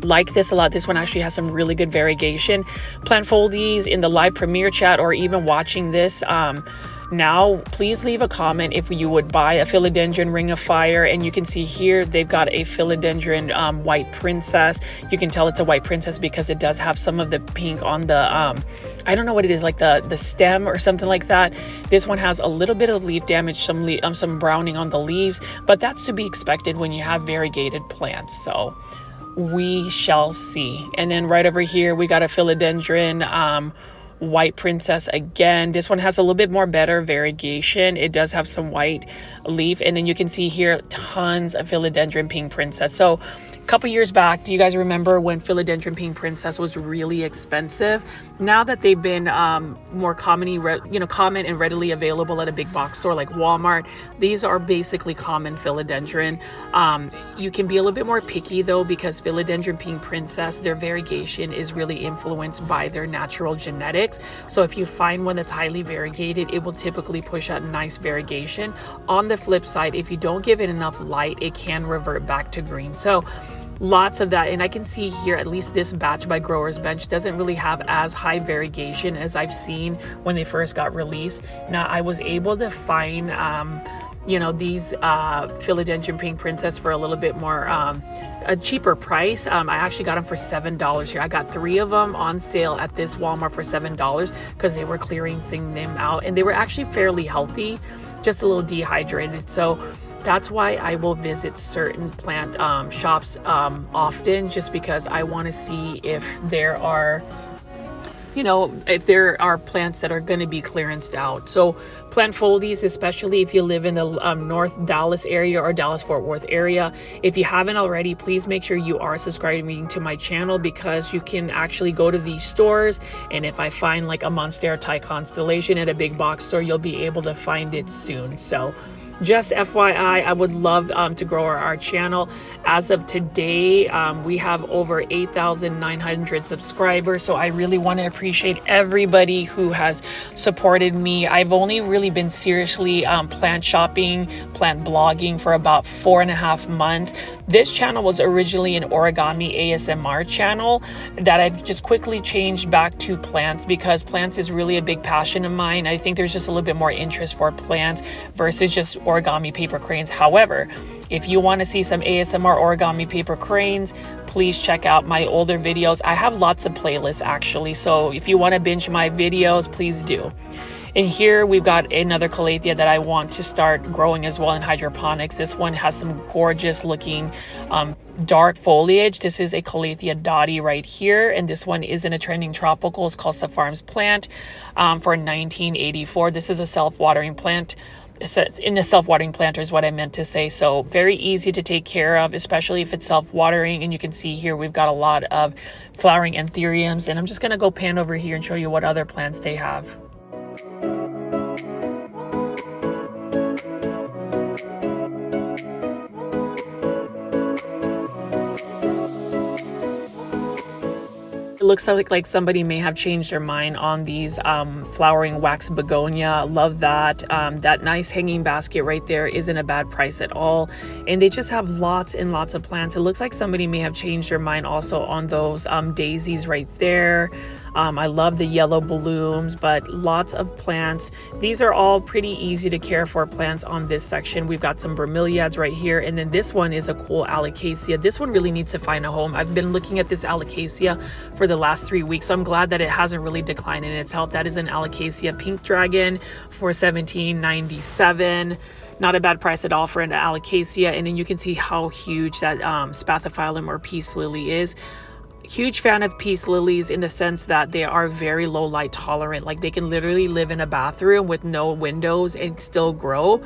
Like this a lot. This one actually has some really good variegation. Plant foldies in the live premiere chat or even watching this now, please leave a comment if you would buy a philodendron ring of fire. And you can see here they've got a philodendron white princess. You can tell it's a white princess because it does have some of the pink on the I don't know what it is, like the stem or something like that. This one has a little bit of leaf damage, some browning on the leaves, but that's to be expected when you have variegated plants. So we shall see. And then right over here we got a philodendron white princess again. This one has a little bit more better variegation. It does have some white leaf, and then you can see here tons of philodendron pink princess. So a couple years back, do you guys remember when philodendron pink princess was really expensive? Now that they've been more common and readily available at a big box store like Walmart, these are basically common philodendron. You can be a little bit more picky though, because philodendron pink princess, their variegation is really influenced by their natural genetics. So if you find one that's highly variegated, it will typically push out nice variegation. On the flip side, if you don't give it enough light, it can revert back to green. So lots of that. And I can see here, at least this batch by Growers Bench doesn't really have as high variegation as I've seen when they first got released. Now I was able to find these philodendron pink princess for a little bit more a cheaper price. I actually got them for $7 here. I got 3 of them on sale at this Walmart for $7 because they were clearing them out, and they were actually fairly healthy, just a little dehydrated. So that's why I will visit certain plant shops often, just because I want to see if there are, you know, if there are plants that are going to be clearanced out. So plant foldies, especially if you live in the North Dallas area or Dallas-Fort Worth area, if you haven't already, please make sure you are subscribing to my channel, because you can actually go to these stores, and if I find like a Monstera Thai Constellation at a big box store, you'll be able to find it soon. So just FYI, I would love to grow our channel. As of today, we have over 8,900 subscribers. So I really want to appreciate everybody who has supported me. I've only really been seriously plant shopping, plant blogging for about 4.5 months. This channel was originally an origami ASMR channel that I've just quickly changed back to plants, because plants is really a big passion of mine. I think there's just a little bit more interest for plants versus just origami paper cranes. However, if you want to see some ASMR origami paper cranes, please check out my older videos. I have lots of playlists actually, so if you want to binge my videos, please do. And here we've got another calathea that I want to start growing as well in hydroponics. This one has some gorgeous looking dark foliage. This is a Calathea dotty right here, and this one is in a trending tropical. It's called Safarm's plant for 1984. This is a self-watering plant. In a self-watering planter is what I meant to say. So very easy to take care of, especially if it's self-watering. And you can see here we've got a lot of flowering anthuriums, and I'm just going to go pan over here and show you what other plants they have. It looks like somebody may have changed their mind on these flowering wax begonia. Love that. That nice hanging basket right there isn't a bad price at all. And they just have lots and lots of plants. It looks like somebody may have changed their mind also on those daisies right there. I love the yellow blooms, but lots of plants. These are all pretty easy to care for plants on this section. We've got some bromeliads right here, and then this one is a cool alocasia. This one really needs to find a home. I've been looking at this alocasia for the last 3 weeks, so I'm glad that it hasn't really declined in its health. That is an alocasia pink dragon for $17.97. Not a bad price at all for an alocasia. And then you can see how huge that spathiphyllum or peace lily is. Huge fan of peace lilies in the sense that they are very low light tolerant. Like they can literally live in a bathroom with no windows and still grow.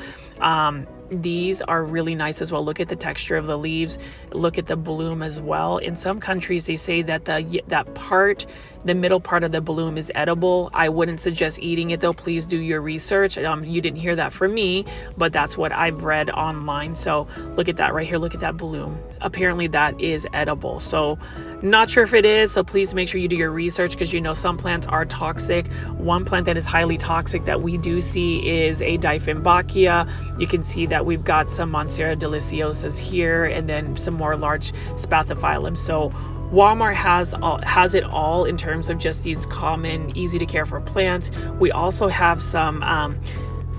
These are really nice as well. Look at the texture of the leaves. Look at the bloom as well. In some countries, they say that the middle part of the bloom is edible. I wouldn't suggest eating it though. Please do your research. You didn't hear that from me, but that's what I've read online. So look at that right here. Look at that bloom. Apparently that is edible. So not sure if it is, so please make sure you do your research, because you know some plants are toxic. One plant that is highly toxic that we do see is a Dieffenbachia. You can see that we've got some Monstera deliciosas here, and then some more large spathiphyllums. So Walmart has it all in terms of just these common, easy to care for plants. We also have some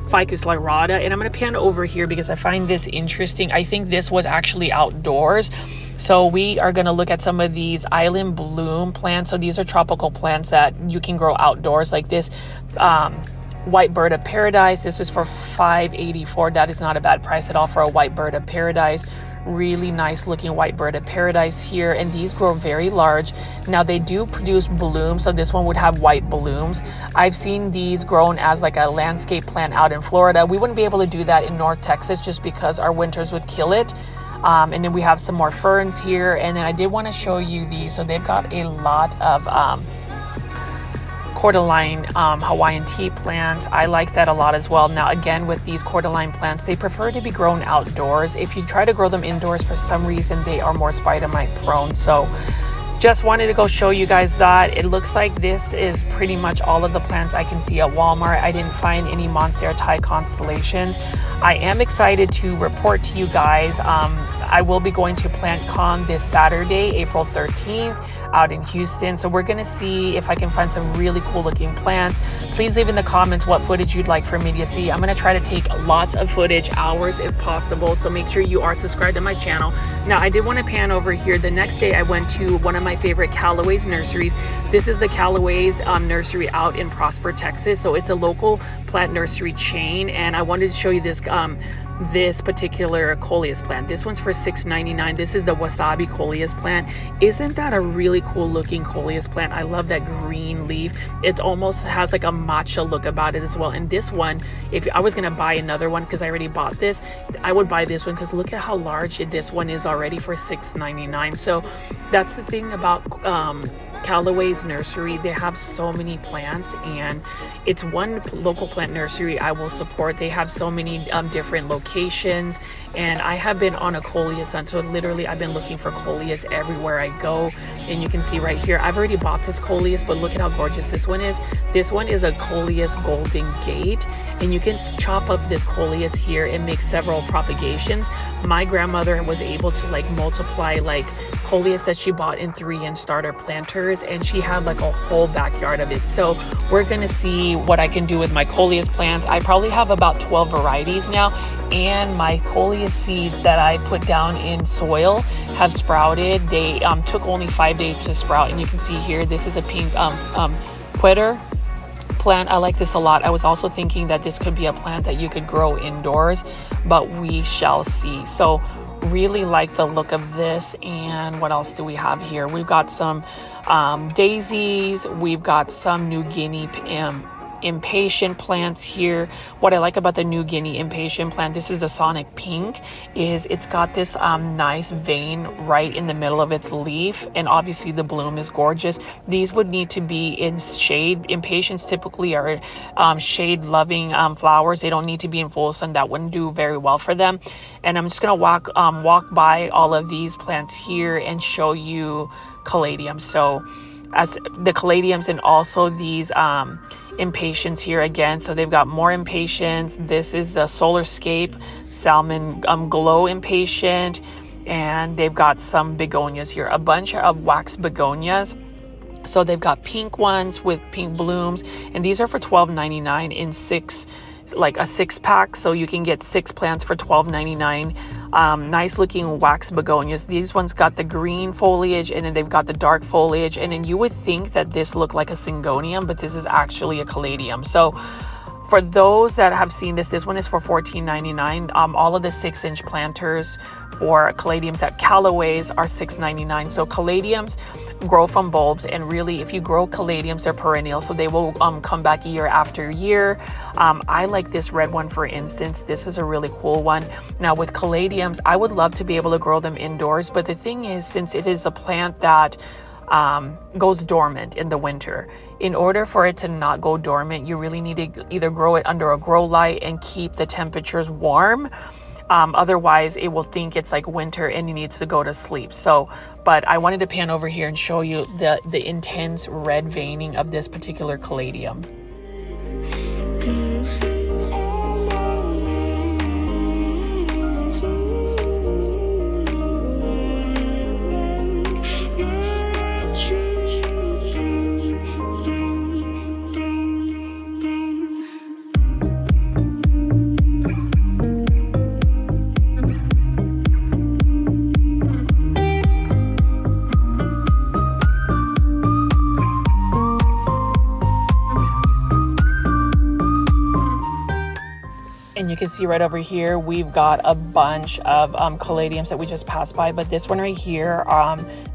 Ficus lyrata, and I'm going to pan over here because I find this interesting. I think this was actually outdoors. So we are going to look at some of these island bloom plants. So these are tropical plants that you can grow outdoors, like this white bird of paradise. This is for $5.84. That is not a bad price at all for a white bird of paradise. Really nice looking white bird of paradise here, and these grow very large. Now they do produce blooms, so this one would have white blooms. I've seen these grown as like a landscape plant out in Florida. We wouldn't be able to do that in North Texas just because our winters would kill it. And then we have some more ferns here, and then I did want to show you these. So they've got a lot of cordyline Hawaiian tea plants. I like that a lot as well. Now again, with these cordyline plants, they prefer to be grown outdoors. If you try to grow them indoors, for some reason they are more spider mite prone. So just wanted to go show you guys that. It looks like this is pretty much all of the plants I can see at Walmart. I didn't find any Monstera Thai Constellations. I am excited to report to you guys. I will be going to PlantCon this Saturday, April 13th. out in Houston. So we're gonna see if I can find some really cool looking plants. Please leave in the comments what footage you'd like for me to see. I'm gonna try to take lots of footage, hours if possible, so make sure you are subscribed to my channel. Now I did want to pan over here. The next day I went to one of my favorite Callaway's nurseries. This is the Callaway's nursery out in Prosper, Texas. So it's a local plant nursery chain, and I wanted to show you this particular coleus plant. This one's for $6.99. This is the wasabi coleus plant. Isn't that a really cool looking coleus plant? I love that green leaf. It almost has like a matcha look about it as well. And this one, if I was gonna buy another one, because I already bought this, I would buy this one because look at how large this one is already for $6.99. So that's the thing about Callaway's nursery. They have so many plants, and it's one local plant nursery I will support. They have so many different locations, and I have been on a coleus hunt. So literally I've been looking for coleus everywhere I go, and you can see right here I've already bought this coleus, but look at how gorgeous this one is. This one is a coleus golden gate, and you can chop up this coleus here and make several propagations. My grandmother was able to like multiply like coleus that she bought in 3-inch starter planters, and she had like a whole backyard of it. So we're gonna see what I can do with my coleus plants. I probably have about 12 varieties now, and my coleus seeds that I put down in soil have sprouted. They took only 5 days to sprout, and you can see here this is a pink quitter plant. I like this a lot. I was also thinking that this could be a plant that you could grow indoors, but we shall see. So really like the look of this. And what else do we have here? We've got some daisies. We've got some New Guinea impatient plants here. What I like about the New Guinea impatient plant, this is a sonic pink, is it's got this nice vein right in the middle of its leaf, and obviously the bloom is gorgeous. These would need to be in shade. Impatiens typically are shade loving flowers. They don't need to be in full sun. That wouldn't do very well for them. And I'm just gonna walk by all of these plants here and show you caladiums. So as the caladiums, and also these impatiens here again. So they've got more impatiens. This is the Solarscape Salmon Glow impatient, and they've got some begonias here, a bunch of wax begonias. So they've got pink ones with pink blooms, and these are for $12.99 in like a 6-pack. So you can get 6 plants for $12.99. Nice looking wax begonias. These ones got the green foliage, and then they've got the dark foliage, and then you would think that this looked like a syngonium, but this is actually a caladium. So for those that have seen this one is for $14.99. All of the 6-inch planters for caladiums at Callaway's are $6.99. So caladiums grow from bulbs, and really if you grow caladiums, they're perennial, so they will come back year after year. I like this red one, for instance. This is a really cool one. Now with caladiums, I would love to be able to grow them indoors, but the thing is, since it is a plant that goes dormant in the winter, in order for it to not go dormant, you really need to either grow it under a grow light and keep the temperatures warm. Otherwise it will think it's like winter and it needs to go to sleep. So, but I wanted to pan over here and show you the intense red veining of this particular caladium. And you can see right over here, we've got a bunch of caladiums that we just passed by. But this one right here,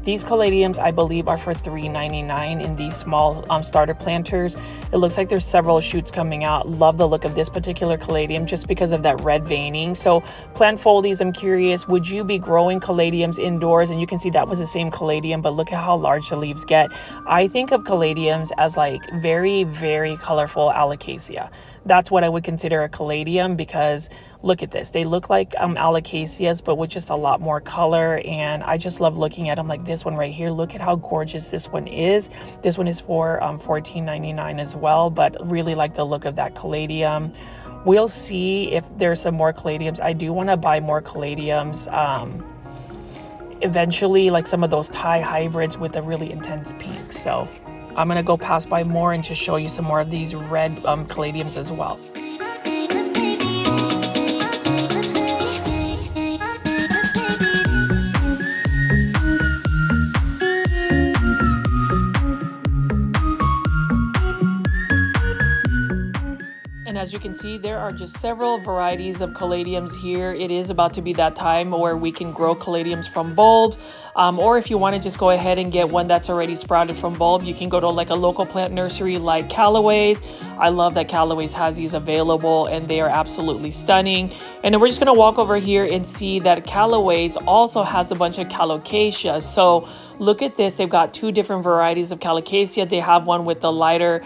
these caladiums, I believe, are for $3.99 in these small starter planters. It looks like there's several shoots coming out. Love the look of this particular caladium just because of that red veining. So plant foldies, I'm curious, would you be growing caladiums indoors? And you can see that was the same caladium, but look at how large the leaves get. I think of caladiums as like very, very colorful alocasia. That's what I would consider a caladium, because look at this. They look like alocasias, but with just a lot more color. And I just love looking at them. Like this one right here. Look at how gorgeous this one is. This one is for $14.99 as well, but really like the look of that caladium. We'll see if there's some more caladiums. I do want to buy more caladiums eventually like some of those Thai hybrids with a really intense pink. So I'm gonna go pass by more and just show you some more of these red caladiums as well. And as you can see, there are just several varieties of caladiums here. It is about to be that time where we can grow caladiums from bulbs. Or if you want to just go ahead and get one that's already sprouted from bulb, you can go to like a local plant nursery like Callaway's. I love that Callaway's has these available and they are absolutely stunning. And then we're just going to walk over here and see that Callaway's also has a bunch of colocasia. So look at this. They've got two different varieties of colocasia. They have one with the lighter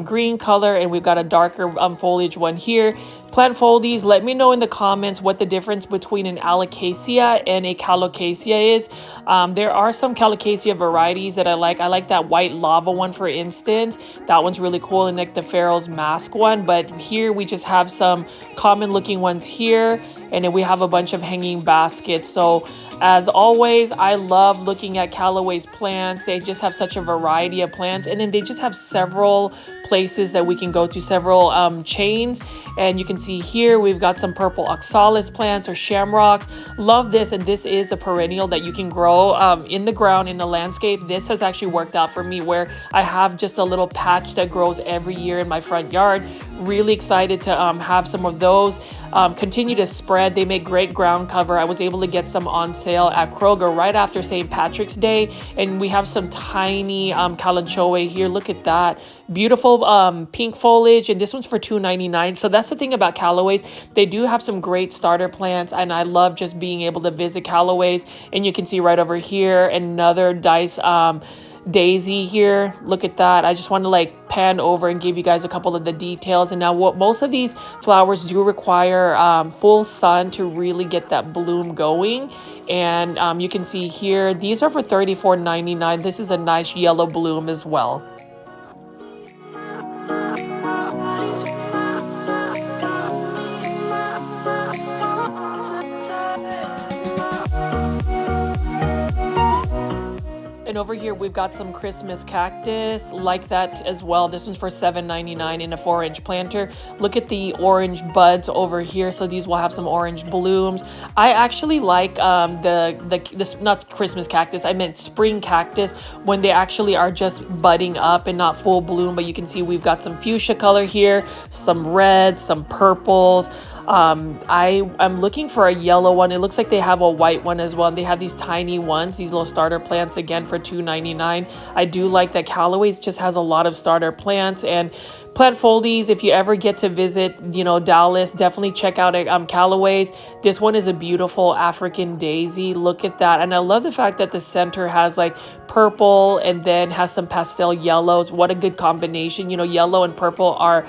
green color, and we've got a darker foliage one here. Plant foldies, let me know in the comments what the difference between an alocasia and a calocasia is. There are some calocasia varieties that I like. I like that white lava one, for instance. That one's really cool, and like the Pharaoh's mask one. But here we just have some common looking ones here, and then we have a bunch of hanging baskets. So as always, I love looking at Callaway's plants. They just have such a variety of plants, and then they just have several places that we can go to, several chains. And you can see here we've got some purple oxalis plants or shamrocks. Love this, and this is a perennial that you can grow in the ground in the landscape. This has actually worked out for me where I have just a little patch that grows every year in my front yard. Really excited to have some of those continue to spread. They make great ground cover. I was able to get some on sale at Kroger right after St. Patrick's Day, and we have some tiny kalanchoe here. Look at that beautiful pink foliage, and this one's for $2.99. So that's the thing about Callaway's. They do have some great starter plants, and I love just being able to visit Callaway's. And you can see right over here another dice daisy here. Look at that. I just want to like pan over and give you guys a couple of the details. And now what most of these flowers do require full sun to really get that bloom going. And you can see here these are for $34.99. This is a nice yellow bloom as well. And over here, we've got some Christmas cactus like that as well. This one's for $7.99 in a 4-inch planter. Look at the orange buds over here. So these will have some orange blooms. I actually like this not Christmas cactus. I meant spring cactus when they actually are just budding up and not full bloom. But you can see we've got some fuchsia color here, some reds, some purples. I'm looking for a yellow one. It looks like they have a white one as well. And they have these tiny ones, these little starter plants, again for $2.99. I do like that Callaway's just has a lot of starter plants. And plant foldies, if you ever get to visit, you know, Dallas, definitely check out Callaway's. This one is a beautiful African daisy. Look at that. And I love the fact that the center has like purple and then has some pastel yellows. What a good combination. You know, yellow and purple are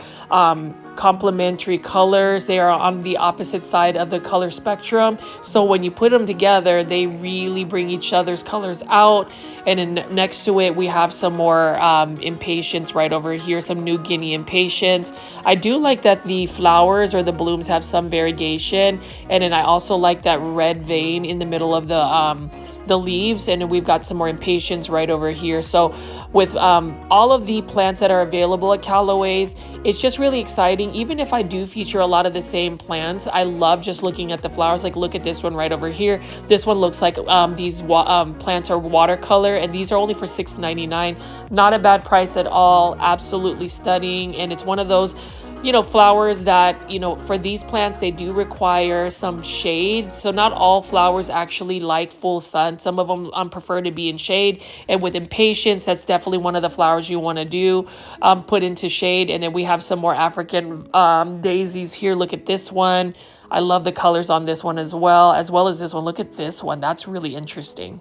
complementary colors. They are on the opposite side of the color spectrum. So when you put them together, they really bring each other's colors out. And then next to it, we have some more impatiens right over here, some New Guinea impatiens. I do like that the flowers or the blooms have some variegation. And then I also like that red vein in the middle of the leaves, and then we've got some more impatiens right over here. So with all of the plants that are available at Callaway's, it's just really exciting. Even if I do feature a lot of the same plants, I love just looking at the flowers. Like look at this one right over here. This one looks like these plants are watercolor, and these are only for $6.99. Not a bad price at all. Absolutely stunning. And it's one of those, you know, flowers that, you know, for these plants, they do require some shade. So not all flowers actually like full sun. Some of them prefer to be in shade. And with impatiens, that's definitely one of the flowers you want to do, put into shade. And then we have some more African daisies here. Look at this one. I love the colors on this one as well as this one. Look at this one. That's really interesting.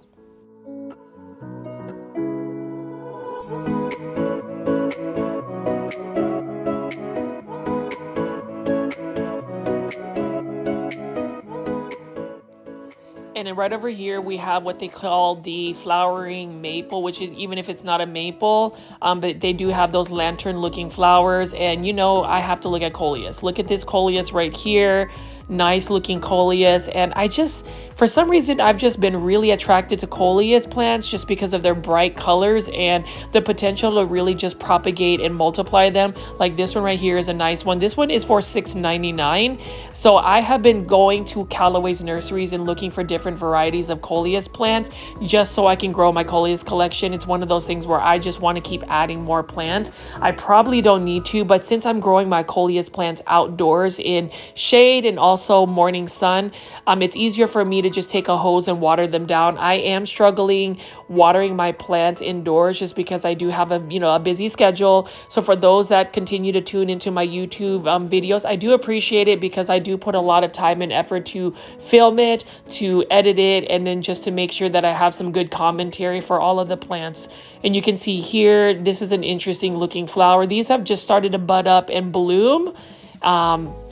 And then right over here, we have what they call the flowering maple, which is, even if it's not a maple, but they do have those lantern looking flowers. And, you know, I have to look at coleus. Look at this coleus right here. Nice looking coleus. And I just, For some reason, I've just been really attracted to coleus plants just because of their bright colors and the potential to really just propagate and multiply them. Like this one right here is a nice one. This one is for $6.99. So I have been going to Callaway's nurseries and looking for different varieties of coleus plants just so I can grow my coleus collection. It's one of those things where I just want to keep adding more plants. I probably don't need to, but since I'm growing my coleus plants outdoors in shade and also morning sun, it's easier for me to just take a hose and water them down. I am struggling watering my plants indoors just because I do have a busy schedule. So for those that continue to tune into my YouTube videos, I do appreciate it because I do put a lot of time and effort to film it, to edit it, and then just to make sure that I have some good commentary for all of the plants. And you can see here, this is an interesting looking flower. These have just started to bud up and bloom.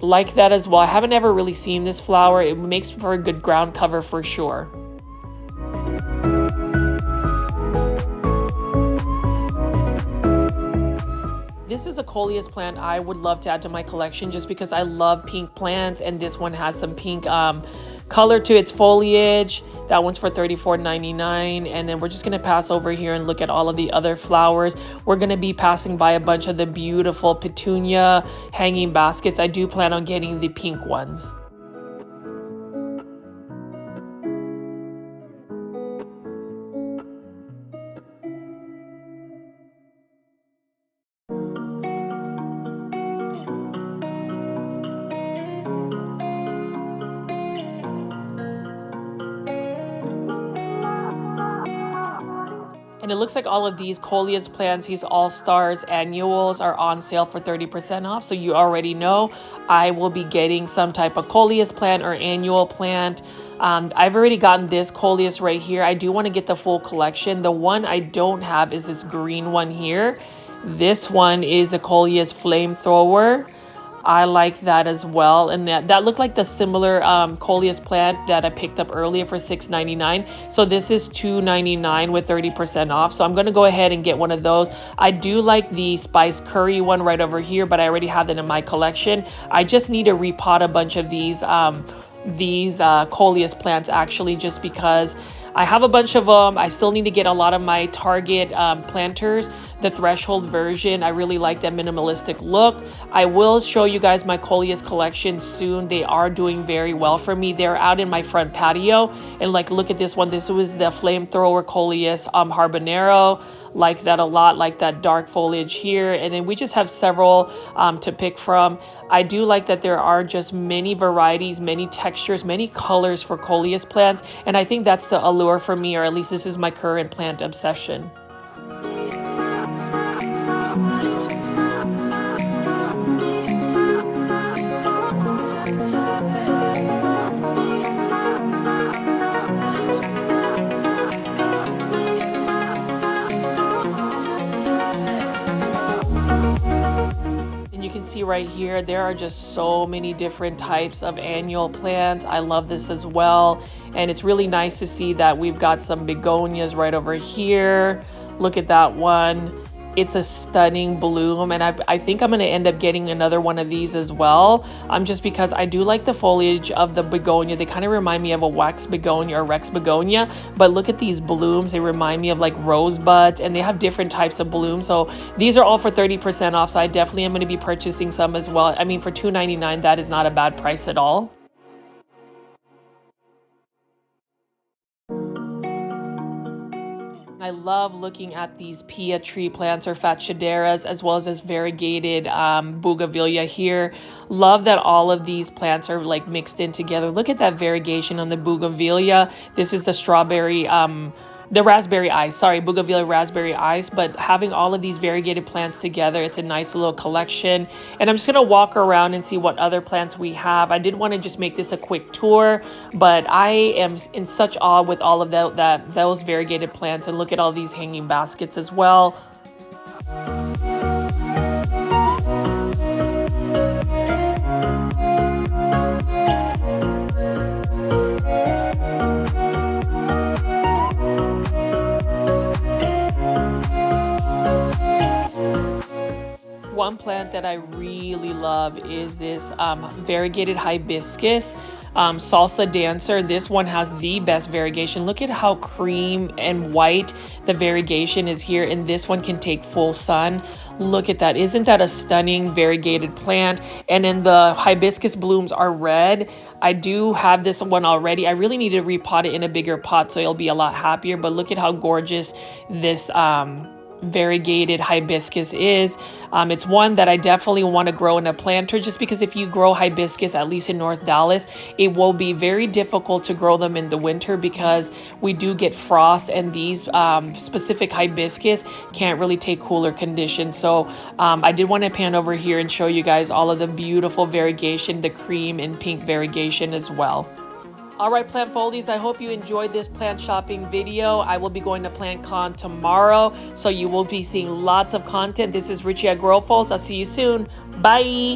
Like that as well. I haven't ever really seen this flower. It makes for a good ground cover for sure. This is a coleus plant I would love to add to my collection just because I love pink plants, and this one has some pink color to its foliage. That one's for $34.99. And then we're just going to pass over here and look at all of the other flowers. We're going to be passing by a bunch of the beautiful petunia hanging baskets. I do plan on getting the pink ones. And it looks like all of these coleus plants, these all-stars annuals, are on sale for 30% off. So you already know I will be getting some type of coleus plant or annual plant. I've already gotten this coleus right here. I do want to get the full collection. The one I don't have is this green one here. This one is a coleus flamethrower. I like that as well. And that looked like the similar coleus plant that I picked up earlier for $6.99. So this is $2.99 with 30% off. So I'm going to go ahead and get one of those. I do like the spice curry one right over here, but I already have that in my collection. I just need to repot a bunch of these coleus plants actually, just because I have a bunch of them. I still need to get a lot of my Target planters, the threshold version. I really like that minimalistic look. I will show you guys my coleus collection soon. They are doing very well for me. They're out in my front patio. And like, look at this one. This was the flamethrower coleus habanero. Like that a lot, like that dark foliage here. And then we just have several to pick from. I do like that there are just many varieties, many textures, many colors for coleus plants. And I think that's the allure for me, or at least this is my current plant obsession. You can see right here, there are just so many different types of annual plants. I love this as well. And it's really nice to see that we've got some begonias right over here. Look at that one. It's a stunning bloom, and I think I'm going to end up getting another one of these as well, just because I do like the foliage of the begonia. They kind of remind me of a wax begonia or Rex begonia, but look at these blooms. They remind me of like rosebuds, and they have different types of blooms. So these are all for 30% off, so I definitely am going to be purchasing some as well. I mean, for $2.99, that is not a bad price at all. I love looking at these pia tree plants or fatchaderas, as well as this variegated bougainvillea here. Love that all of these plants are like mixed in together. Look at that variegation on the bougainvillea. This is the strawberry, the raspberry ice, sorry, bougainvillea raspberry ice. But having all of these variegated plants together, it's a nice little collection. And I'm just gonna walk around and see what other plants we have. I did want to just make this a quick tour, but I am in such awe with all of those variegated plants. And look at all these hanging baskets as well. One plant that I really love is this variegated hibiscus. Salsa Dancer. This one has the best variegation. Look at how cream and white the variegation is here, and this one can take full sun. Look at that. Isn't that a stunning variegated plant? And then the hibiscus blooms are red. I do have this one already. I really need to repot it in a bigger pot so it'll be a lot happier. But look at how gorgeous this variegated hibiscus is. It's one that I definitely want to grow in a planter, just because if you grow hibiscus, at least in North Dallas, it will be very difficult to grow them in the winter because we do get frost, and these specific hibiscus can't really take cooler conditions. So I did want to pan over here and show you guys all of the beautiful variegation, the cream and pink variegation as well. All right, plant foldies, I hope you enjoyed this plant shopping video. I will be going to PlantCon tomorrow, so you will be seeing lots of content. This is Richie at Grow Folds. I'll see you soon. Bye.